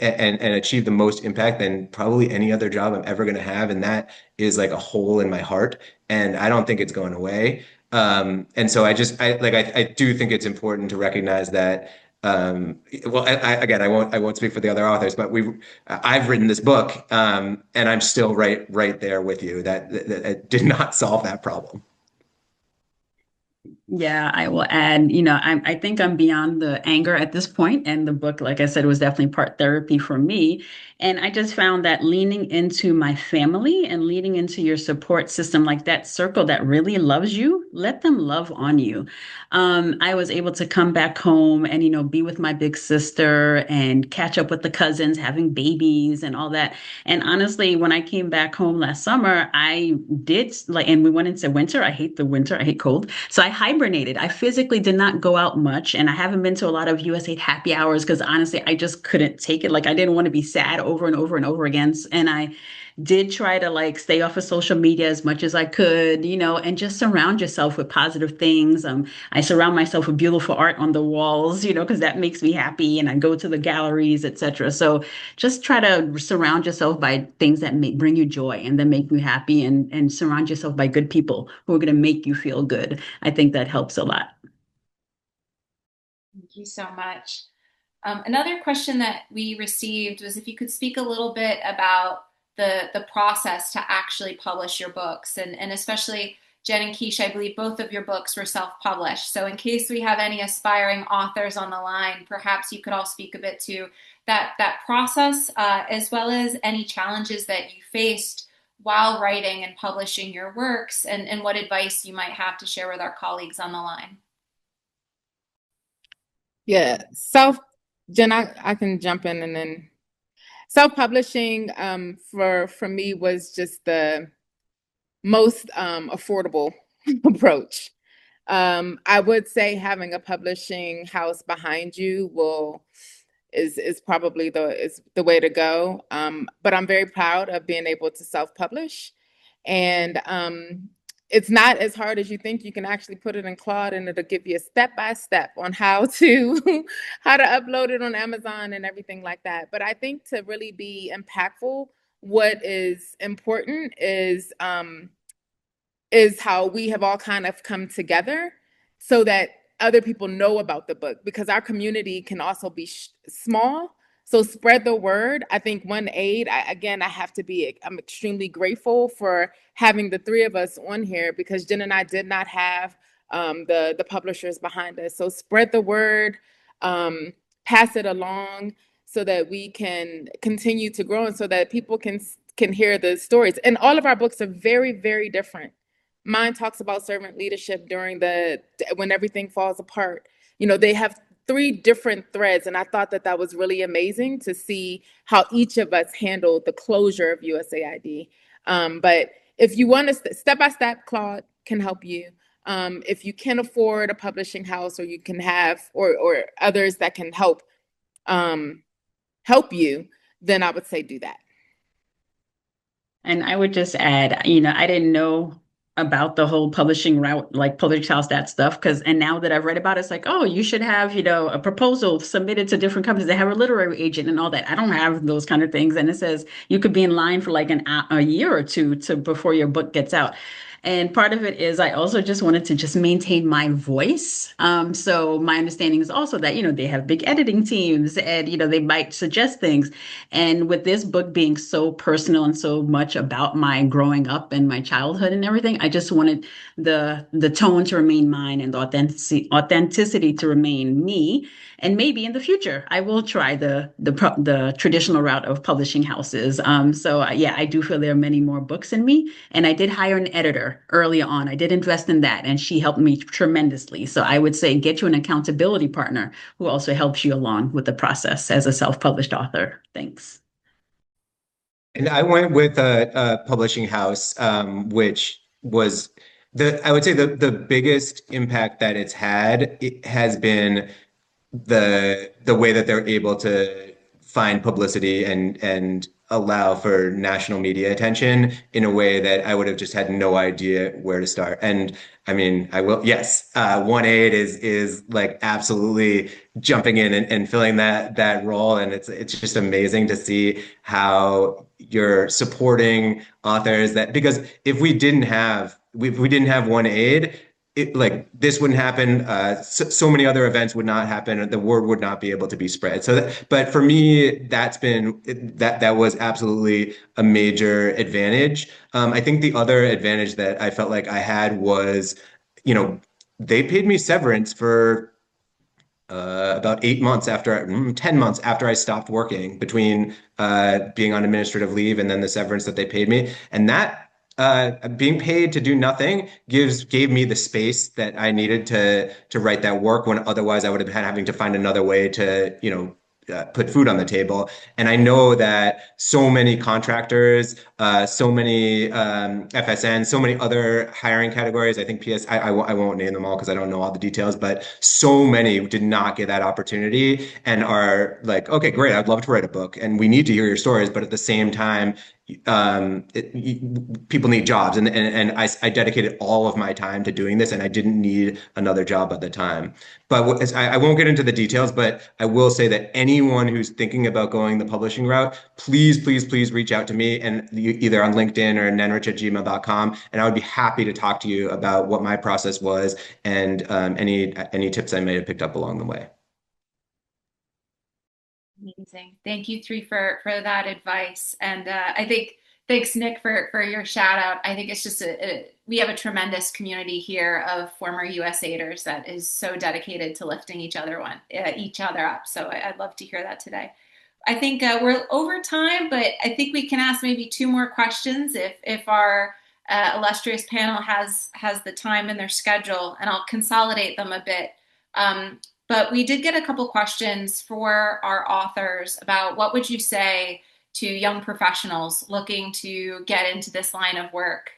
and achieve the most impact than probably any other job I'm ever going to have. And that is like a hole in my heart. And I don't think it's going away. And so I do think it's important to recognize that. Well, again, I won't speak for the other authors, but I've written this book, and I'm still right there with you that it did not solve that problem. Yeah, I will add, I think I'm beyond the anger at this point, and the book, like I said, was definitely part therapy for me. And I just found that leaning into my family and leaning into your support system, like that circle that really loves you, let them love on you. I was able to come back home and, be with my big sister and catch up with the cousins, having babies and all that. And honestly, when I came back home last summer, I did like, and we went into winter. I hate the winter. I hate cold. So I hibernated. I physically did not go out much, and I haven't been to a lot of USAID happy hours because honestly, I just couldn't take it. Like I didn't want to be sad over and over and over again. And I did try to like stay off of social media as much as I could, and just surround yourself with positive things. I surround myself with beautiful art on the walls, because that makes me happy, and I go to the galleries, etc. So just try to surround yourself by things that bring you joy and that make you happy, and surround yourself by good people who are going to make you feel good. I think that helps a lot. Thank you so much. Another question that we received was if you could speak a little bit about the process to actually publish your books, and especially Jen and Keisha, I believe both of your books were self-published. So in case we have any aspiring authors on the line, perhaps you could all speak a bit to that process, as well as any challenges that you faced while writing and publishing your works, and what advice you might have to share with our colleagues on the line. Yeah, Jen, I can jump in and then self-publishing for me was just the most affordable approach. I would say having a publishing house behind you is probably the way to go. But I'm very proud of being able to self-publish, and it's not as hard as you think. You can actually put it in Claude, and it'll give you a step by step on how to how to upload it on Amazon and everything like that. But I think to really be impactful, what is important is how we have all kind of come together so that other people know about the book, because our community can also be small. So spread the word. I think USAID, again, I'm extremely grateful for having the three of us on here, because Jen and I did not have the publishers behind us. So spread the word, pass it along so that we can continue to grow and so that people can hear the stories. And all of our books are very, very different. Mine talks about servant leadership when everything falls apart. They have three different threads, and I thought that was really amazing to see how each of us handled the closure of USAID. But if you want to, step by step, Claude can help you. If you can afford a publishing house, or you can have, or others that can help you, then I would say do that. And I would just add, I didn't know about the whole publishing route, like public house, that stuff. And now that I've read about it, it's like, oh, you should have, a proposal submitted to different companies. They have a literary agent and all that. I don't have those kind of things. And it says you could be in line for like a year or two before your book gets out. And part of it is I also just wanted to just maintain my voice. So my understanding is also that, they have big editing teams and, they might suggest things. And with this book being so personal and so much about my growing up and my childhood and everything, I just wanted the tone to remain mine and the authenticity to remain me. And maybe in the future, I will try the traditional route of publishing houses. Yeah, I do feel there are many more books in me. And I did hire an editor early on. I did invest in that, and she helped me tremendously. So I would say get you an accountability partner who also helps you along with the process as a self-published author. Thanks. And I went with a publishing house, which was I would say the biggest impact that it has been the way that they're able to find publicity and allow for national media attention in a way that I would have just had no idea where to start. And I mean, I will, yes, OneAid is like absolutely jumping in and filling that role. And it's just amazing to see how you're supporting authors that because if we didn't have OneAid, like this wouldn't happen. So many other events would not happen. The word would not be able to be spread. But for me, that was absolutely a major advantage. I think the other advantage that I felt like I had was, you know, they paid me severance for about 8 months 10 months after I stopped working between being on administrative leave and then the severance that they paid me. And that being paid to do nothing gave me the space that I needed to write that work when otherwise I would have been having to find another way to, put food on the table. And I know that so many contractors, so many FSN, so many other hiring categories. I think I won't name them all because I don't know all the details, but so many did not get that opportunity and are like, okay, great, I'd love to write a book and we need to hear your stories. But at the same time, people need jobs and I dedicated all of my time to doing this and I didn't need another job at the time. But I won't get into the details, but I will say that anyone who's thinking about going the publishing route, please reach out to me and either on LinkedIn or nenrich@gmail.com. And I would be happy to talk to you about what my process was and any tips I may have picked up along the way. Amazing. Thank you three for that advice. And I think thanks, Nick, for your shout out. I think it's just we have a tremendous community here of former USAiders that is so dedicated to lifting each other up. So I'd love to hear that today. I think we're over time, but I think we can ask maybe two more questions if our illustrious panel has the time in their schedule, and I'll consolidate them a bit. But we did get a couple questions for our authors about what would you say to young professionals looking to get into this line of work.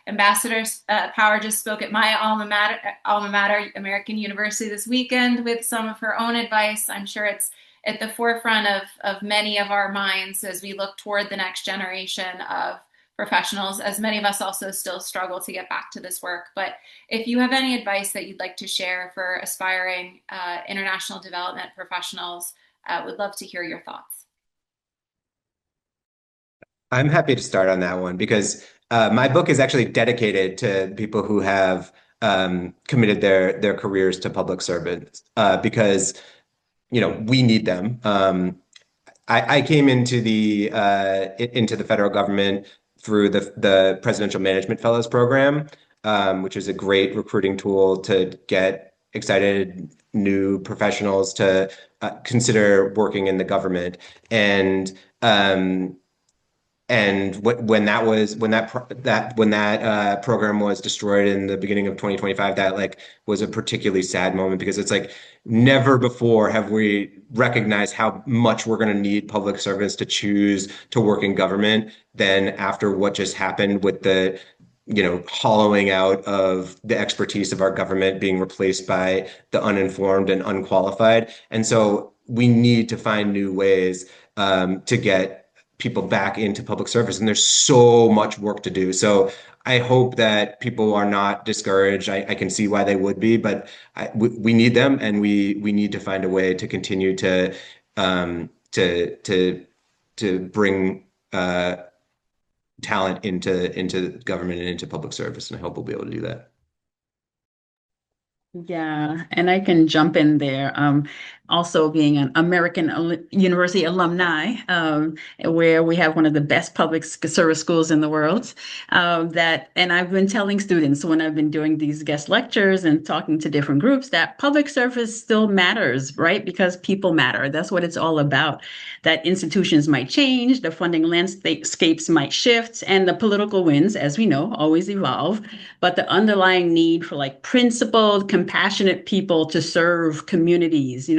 Ambassador Power just spoke at my alma mater, American University, this weekend with some of her own advice. I'm sure it's at the forefront of many of our minds as we look toward the next generation of professionals, as many of us also still struggle to get back to this work. But if you have any advice that you'd like to share for aspiring international development professionals, would love to hear your thoughts. I'm happy to start on that one because my book is actually dedicated to people who have committed their careers to public service because we need them. I came into the federal government through the Presidential Management Fellows Program, which is a great recruiting tool to get excited new professionals to consider working in the government. When that program was destroyed in the beginning of 2025, that like was a particularly sad moment because it's like never before have we recognized how much we're going to need public servants to choose to work in government than after what just happened with the hollowing out of the expertise of our government being replaced by the uninformed and unqualified. And so we need to find new ways to get people back into public service. And there's so much work to do. So I hope that people are not discouraged. I can see why they would be, but we need them, and we need to find a way to continue to bring talent into government and into public service. And I hope we'll be able to do that. Yeah, and I can jump in there. Also being an University alumni, where we have one of the best public service schools in the world. And I've been telling students when I've been doing these guest lectures and talking to different groups that public service still matters, right? Because people matter. That's what it's all about. That institutions might change, the funding landscapes might shift, and the political winds, as we know, always evolve. But the underlying need for like principled, compassionate people to serve communities,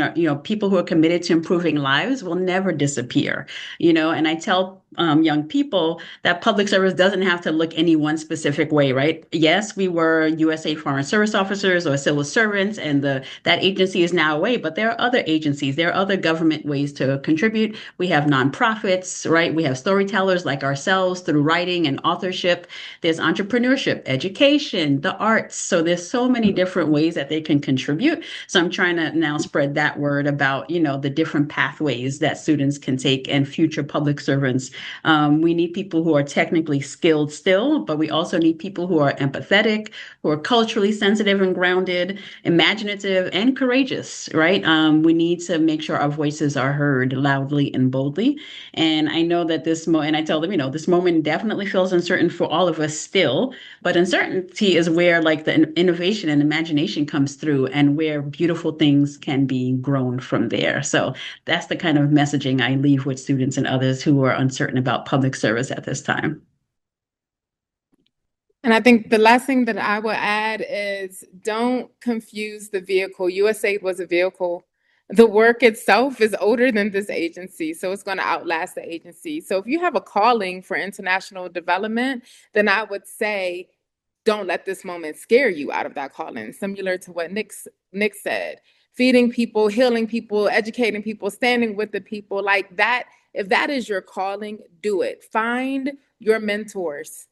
people who are committed to improving lives will never disappear, and I tell young people that public service doesn't have to look any one specific way, right? Yes, we were USAID Foreign Service officers or civil servants, and that agency is now away, but there are other agencies, there are other government ways to contribute. We have nonprofits, right? We have storytellers like ourselves through writing and authorship. There's entrepreneurship, education, the arts. So there's so many different ways that they can contribute. So I'm trying to now spread that word about, the different pathways that students can take and future public servants. We need people who are technically skilled still, but we also need people who are empathetic, who are culturally sensitive and grounded, imaginative and courageous, right? We need to make sure our voices are heard loudly and boldly. And I know that and I tell them, this moment definitely feels uncertain for all of us still, but uncertainty is where like the innovation and imagination comes through and where beautiful things can be grown from there. So that's the kind of messaging I leave with students and others who are uncertain about public service at this time. And I think the last thing that I will add is don't confuse the vehicle. USAID was a vehicle. The work itself is older than this agency, so it's going to outlast the agency. So if you have a calling for international development, then I would say don't let this moment scare you out of that calling. Similar to what Nick said, feeding people, healing people, educating people, standing with the people like that. If that is your calling, do it. Find your mentors,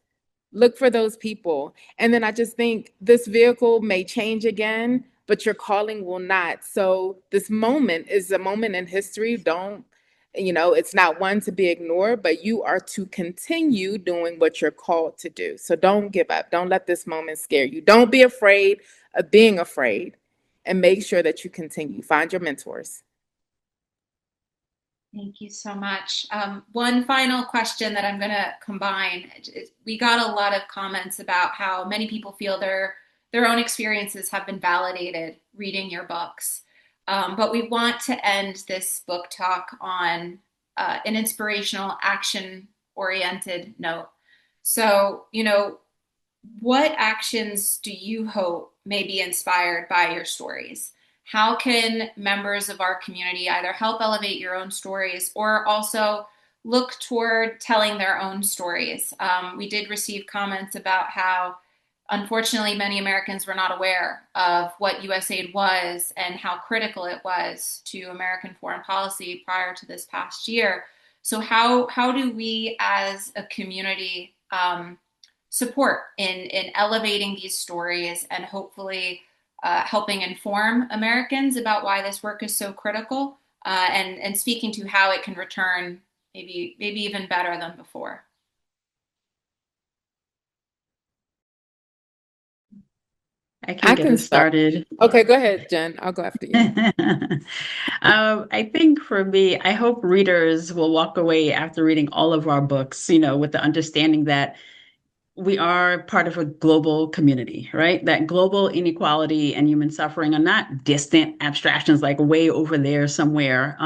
look for those people. And then I just think this vehicle may change again, but your calling will not. So this moment is a moment in history. Don't, it's not one to be ignored, but you are to continue doing what you're called to do. So don't give up. Don't let this moment scare you. Don't be afraid of being afraid, and make sure that you continue. Find your mentors. Thank you so much. One final question that I'm going to combine. We got a lot of comments about how many people feel their own experiences have been validated reading your books. But we want to end this book talk on an inspirational, action-oriented note. So, what actions do you hope may be inspired by your stories? How can members of our community either help elevate your own stories or also look toward telling their own stories? We did receive comments about how, unfortunately, many Americans were not aware of what USAID was and how critical it was to American foreign policy prior to this past year. So how do we as a community support in elevating these stories and hopefully helping inform Americans about why this work is so critical, and speaking to how it can return maybe even better than before? I can I get can us start. started. Okay, go ahead, Jen. I'll go after you. I think for me, I hope readers will walk away after reading all of our books, with the understanding that we are part of a global community, right? That global inequality and human suffering are not distant abstractions like way over there somewhere.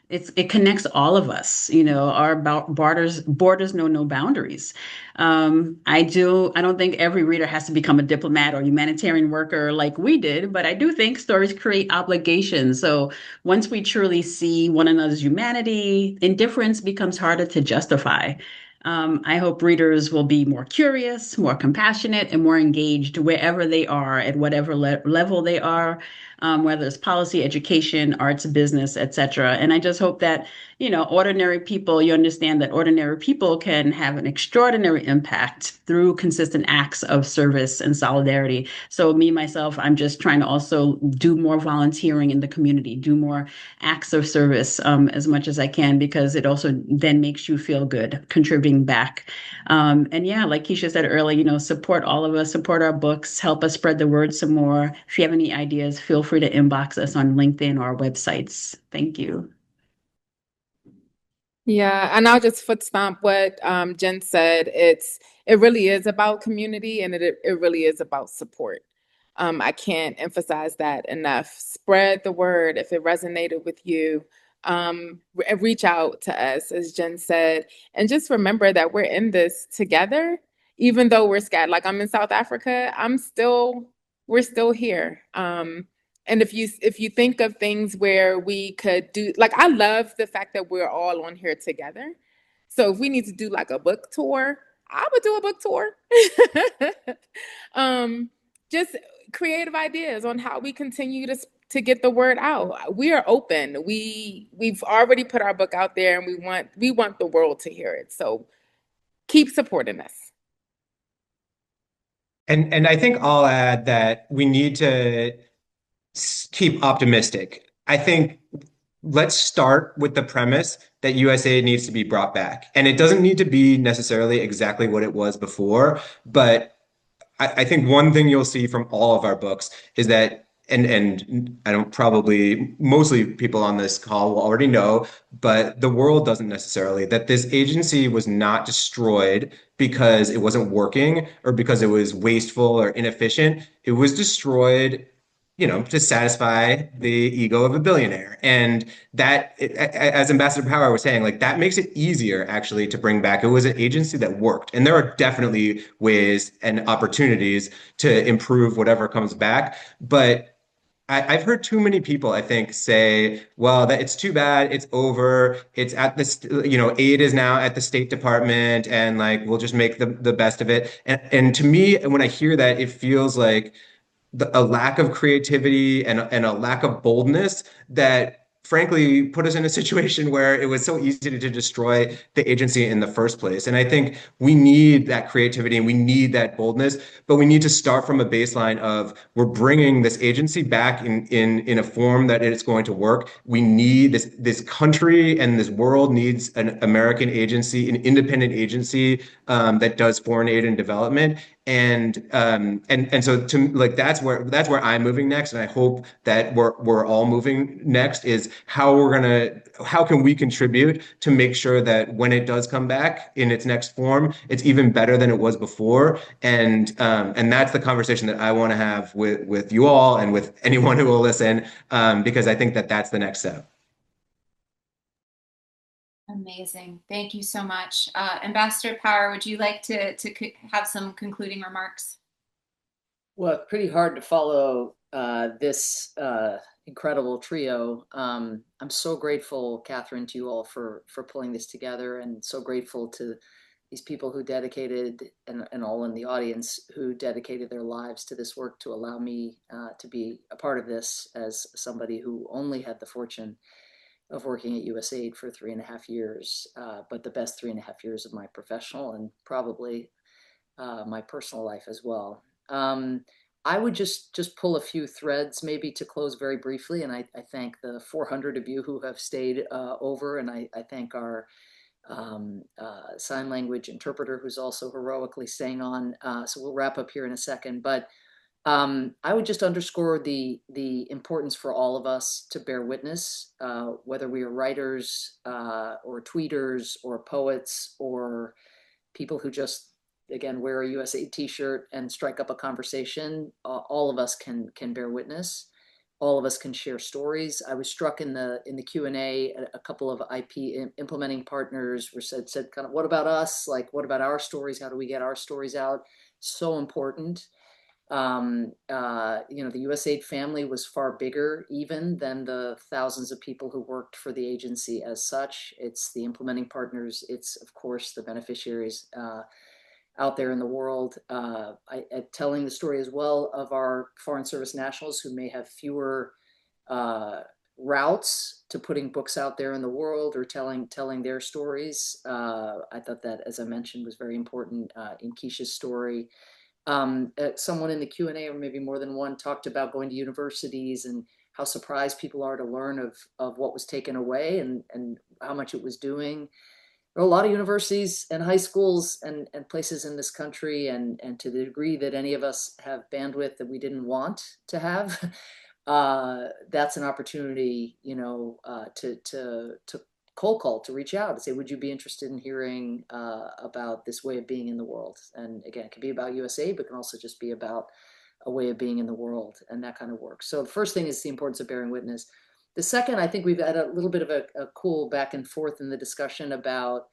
It connects all of us. Our borders know no boundaries. I don't think every reader has to become a diplomat or humanitarian worker like we did, but I do think stories create obligations. So once we truly see one another's humanity, indifference becomes harder to justify. I hope readers will be more curious, more compassionate, and more engaged wherever they are, at whatever level they are, whether it's policy, education, arts, business, etc. And I just hope that, ordinary people, you understand that ordinary people can have an extraordinary impact through consistent acts of service and solidarity. So me, myself, I'm just trying to also do more volunteering in the community, do more acts of service as much as I can, because it also then makes you feel good contributing back. And yeah, like Keisha said earlier, support all of us, support our books, help us spread the word some more. If you have any ideas, feel free to inbox us on LinkedIn or our websites. Thank you. Yeah, and I'll just foot stomp what Jen said. It really is about community, and it really is about support. I can't emphasize that enough. Spread the word if it resonated with you. Reach out to us, as Jen said, and just remember that we're in this together, even though we're scattered. Like I'm in South Africa, I'm still we're still here. And if you think of things where we could do, like I love the fact that we're all on here together. So if we need to do like a book tour, I would do a book tour. Just creative ideas on how we continue to get the word out. We are open. We've already put our book out there, and we want the world to hear it. So keep supporting us. And I think I'll add that we need to keep optimistic. I think let's start with the premise that USAID needs to be brought back. And it doesn't need to be necessarily exactly what it was before, but I think one thing you'll see from all of our books is that, and I don't probably mostly people on this call will already know, but the world doesn't necessarily, that this agency was not destroyed because it wasn't working or because it was wasteful or inefficient. It was destroyed, to satisfy the ego of a billionaire. And that, as Ambassador Power was saying, like that makes it easier actually to bring back. It was an agency that worked. And there are definitely ways and opportunities to improve whatever comes back. But I've heard too many people, I think, say, well, that it's too bad, it's over, it's at this, aid is now at the State Department, and like we'll just make the best of it. And to me, when I hear that, it feels like a lack of creativity and a lack of boldness that frankly put us in a situation where it was so easy to destroy the agency in the first place. And I think we need that creativity and we need that boldness, but we need to start from a baseline of we're bringing this agency back in a form that it's going to work. We need this country and this world needs an American agency, an independent agency that does foreign aid and development. And so to like that's where I'm moving next, and I hope that we're all moving next is how can we contribute to make sure that when it does come back in its next form, it's even better than it was before. And that's the conversation that I want to have with you all and with anyone who will listen, because I think that that's the next step. Amazing. Thank you so much. Ambassador Power, would you like to have some concluding remarks? Well, it's pretty hard to follow this incredible trio. I'm so grateful, Catherine, to you all for pulling this together, and so grateful to these people who dedicated, and all in the audience who dedicated their lives to this work to allow me to be a part of this as somebody who only had the fortune of working at USAID for 3.5 years, but the best 3.5 years of my professional and probably my personal life as well. I would just pull a few threads maybe to close very briefly, and I thank the 400 of you who have stayed over, and I thank our sign language interpreter who's also heroically staying on. So we'll wrap up here in a second, but I would just underscore the importance for all of us to bear witness, whether we are writers or tweeters or poets or people who just again wear a USA T-shirt and strike up a conversation. All of us can bear witness. All of us can share stories. I was struck in the Q&A, a couple of IP implementing partners were said kind of, what about us? Like, what about our stories? How do we get our stories out? So important. The USAID family was far bigger even than the thousands of people who worked for the agency as such. It's the implementing partners. It's, of course, the beneficiaries out there in the world. Telling the story as well of our Foreign Service nationals who may have fewer routes to putting books out there in the world or telling their stories. I thought that, as I mentioned, was very important in Keisha's story. Someone in the Q&A, or maybe more than one, talked about going to universities and how surprised people are to learn of what was taken away and how much it was doing. There are a lot of universities and high schools and places in this country, and to the degree that any of us have bandwidth that we didn't want to have, that's an opportunity, to cold call, to reach out and say, would you be interested in hearing about this way of being in the world? And again, it can be about USA, but it can also just be about a way of being in the world and that kind of work. So the first thing is the importance of bearing witness. The second, I think we've had a little bit of a cool back and forth in the discussion about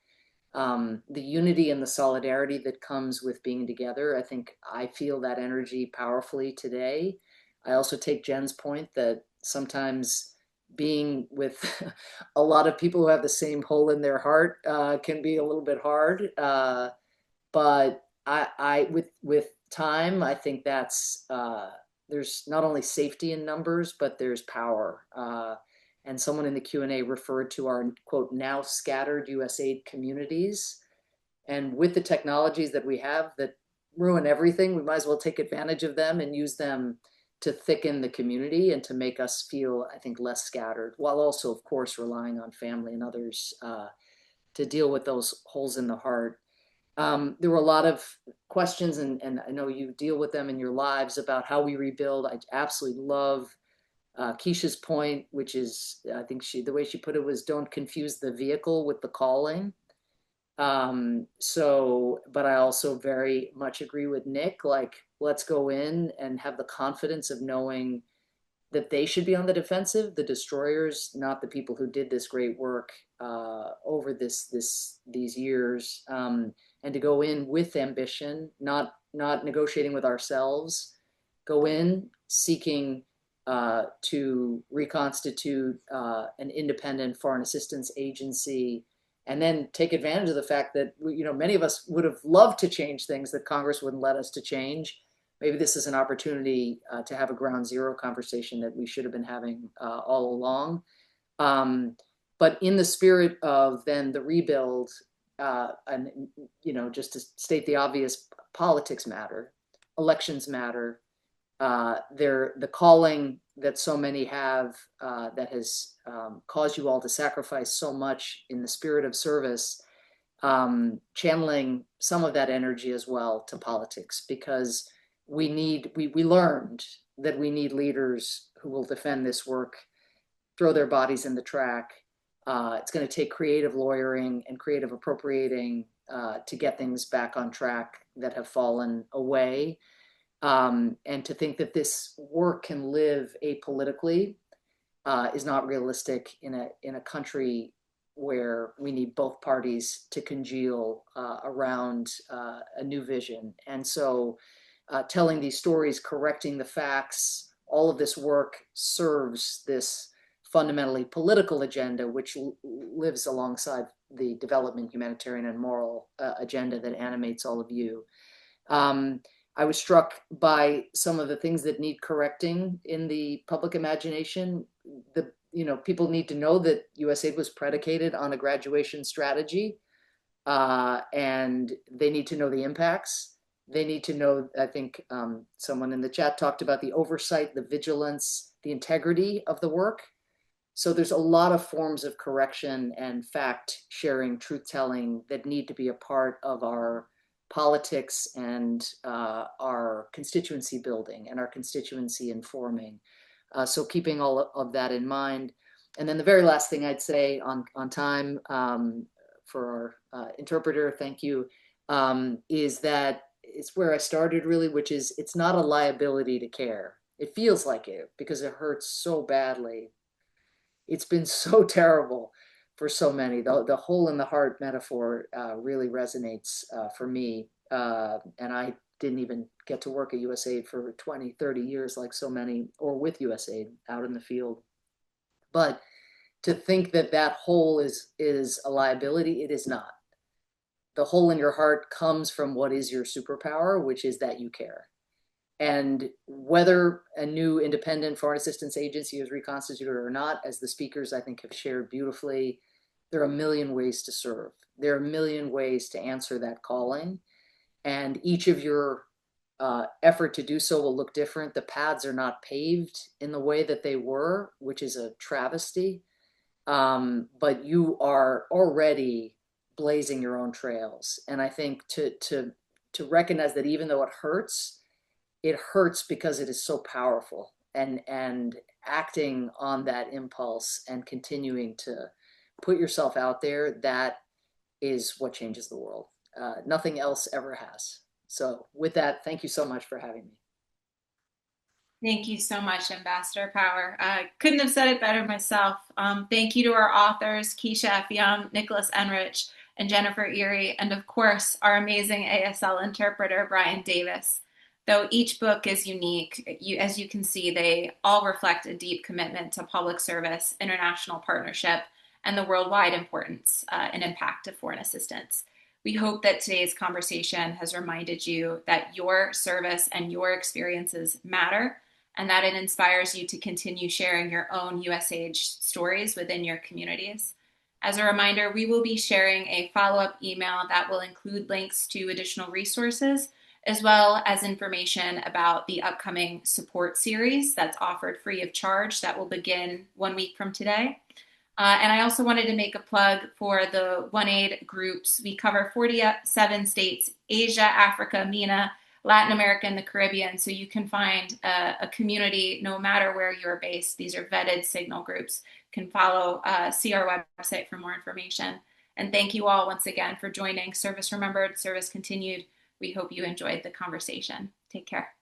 the unity and the solidarity that comes with being together. I think I feel that energy powerfully today. I also take Jen's point that sometimes being with a lot of people who have the same hole in their heart can be a little bit hard. But with time, I think that's there's not only safety in numbers, but there's power. And someone in the Q&A referred to our quote now scattered USAID communities. And with the technologies that we have that ruin everything, we might as well take advantage of them and use them to thicken the community and to make us feel, I think, less scattered, while also, of course, relying on family and others to deal with those holes in the heart. There were a lot of questions, and I know you deal with them in your lives about how we rebuild. I absolutely love Keisha's point, which is, I think the way she put it was, don't confuse the vehicle with the calling. But I also very much agree with Nick, like, let's go in and have the confidence of knowing that they should be on the defensive, the destroyers, not the people who did this great work over these years, and to go in with ambition, not negotiating with ourselves, go in seeking to reconstitute an independent foreign assistance agency, and then take advantage of the fact that many of us would have loved to change things that Congress wouldn't let us to change. Maybe this is an opportunity to have a ground zero conversation that we should have been having all along. But in the spirit of then the rebuild, and just to state the obvious, politics matter, elections matter. The calling that so many have that has caused you all to sacrifice so much in the spirit of service, channeling some of that energy as well to politics, because we learned that we need leaders who will defend this work, throw their bodies in the track. It's going to take creative lawyering and creative appropriating to get things back on track that have fallen away. And to think that this work can live apolitically is not realistic in a country where we need both parties to congeal around a new vision. And so telling these stories, correcting the facts, all of this work serves this fundamentally political agenda, which lives alongside the development, humanitarian, and moral agenda that animates all of you. I was struck by some of the things that need correcting in the public imagination. People need to know that USAID was predicated on a graduation strategy, and they need to know the impacts. They need to know, I think someone in the chat talked about the oversight, the vigilance, the integrity of the work. So there's a lot of forms of correction and fact sharing, truth telling that need to be a part of our politics and our constituency building and our constituency informing. So keeping all of that in mind. And then the very last thing I'd say on time for our interpreter, thank you, is that it's where I started really, which is it's not a liability to care. It feels like it because it hurts so badly. It's been so terrible for so many. The hole in the heart metaphor really resonates for me. And I didn't even get to work at USAID for 20, 30 years like so many, or with USAID out in the field. But to think that that hole is a liability, it is not. The hole in your heart comes from what is your superpower, which is that you care. And whether a new independent foreign assistance agency is reconstituted or not, as the speakers I think have shared beautifully, there are a million ways to serve. There are a million ways to answer that calling. And each of your effort to do so will look different. The paths are not paved in the way that they were, which is a travesty. But you are already blazing your own trails. And I think to recognize that even though it hurts because it is so powerful, and acting on that impulse and continuing to put yourself out there, that is what changes the world. Nothing else ever has. So with that, thank you so much for having me. Thank you so much, Ambassador Power. I couldn't have said it better myself. Thank you to our authors, Keisha F. Young, Nicholas Enrich, and Jennifer Erie, and of course, our amazing ASL interpreter, Brian Davis. Though each book is unique, as you can see, they all reflect a deep commitment to public service, international partnership, and the worldwide importance and impact of foreign assistance. We hope that today's conversation has reminded you that your service and your experiences matter, and that it inspires you to continue sharing your own USAID stories within your communities. As a reminder, we will be sharing a follow-up email that will include links to additional resources, as well as information about the upcoming support series that's offered free of charge that will begin 1 week from today. And I also wanted to make a plug for the USAID groups. We cover 47 states, Asia, Africa, MENA, Latin America, and the Caribbean. So you can find a community no matter where you're based. These are vetted signal groups. You can see our website for more information. And thank you all once again for joining. Service remembered, service continued. We hope you enjoyed the conversation. Take care.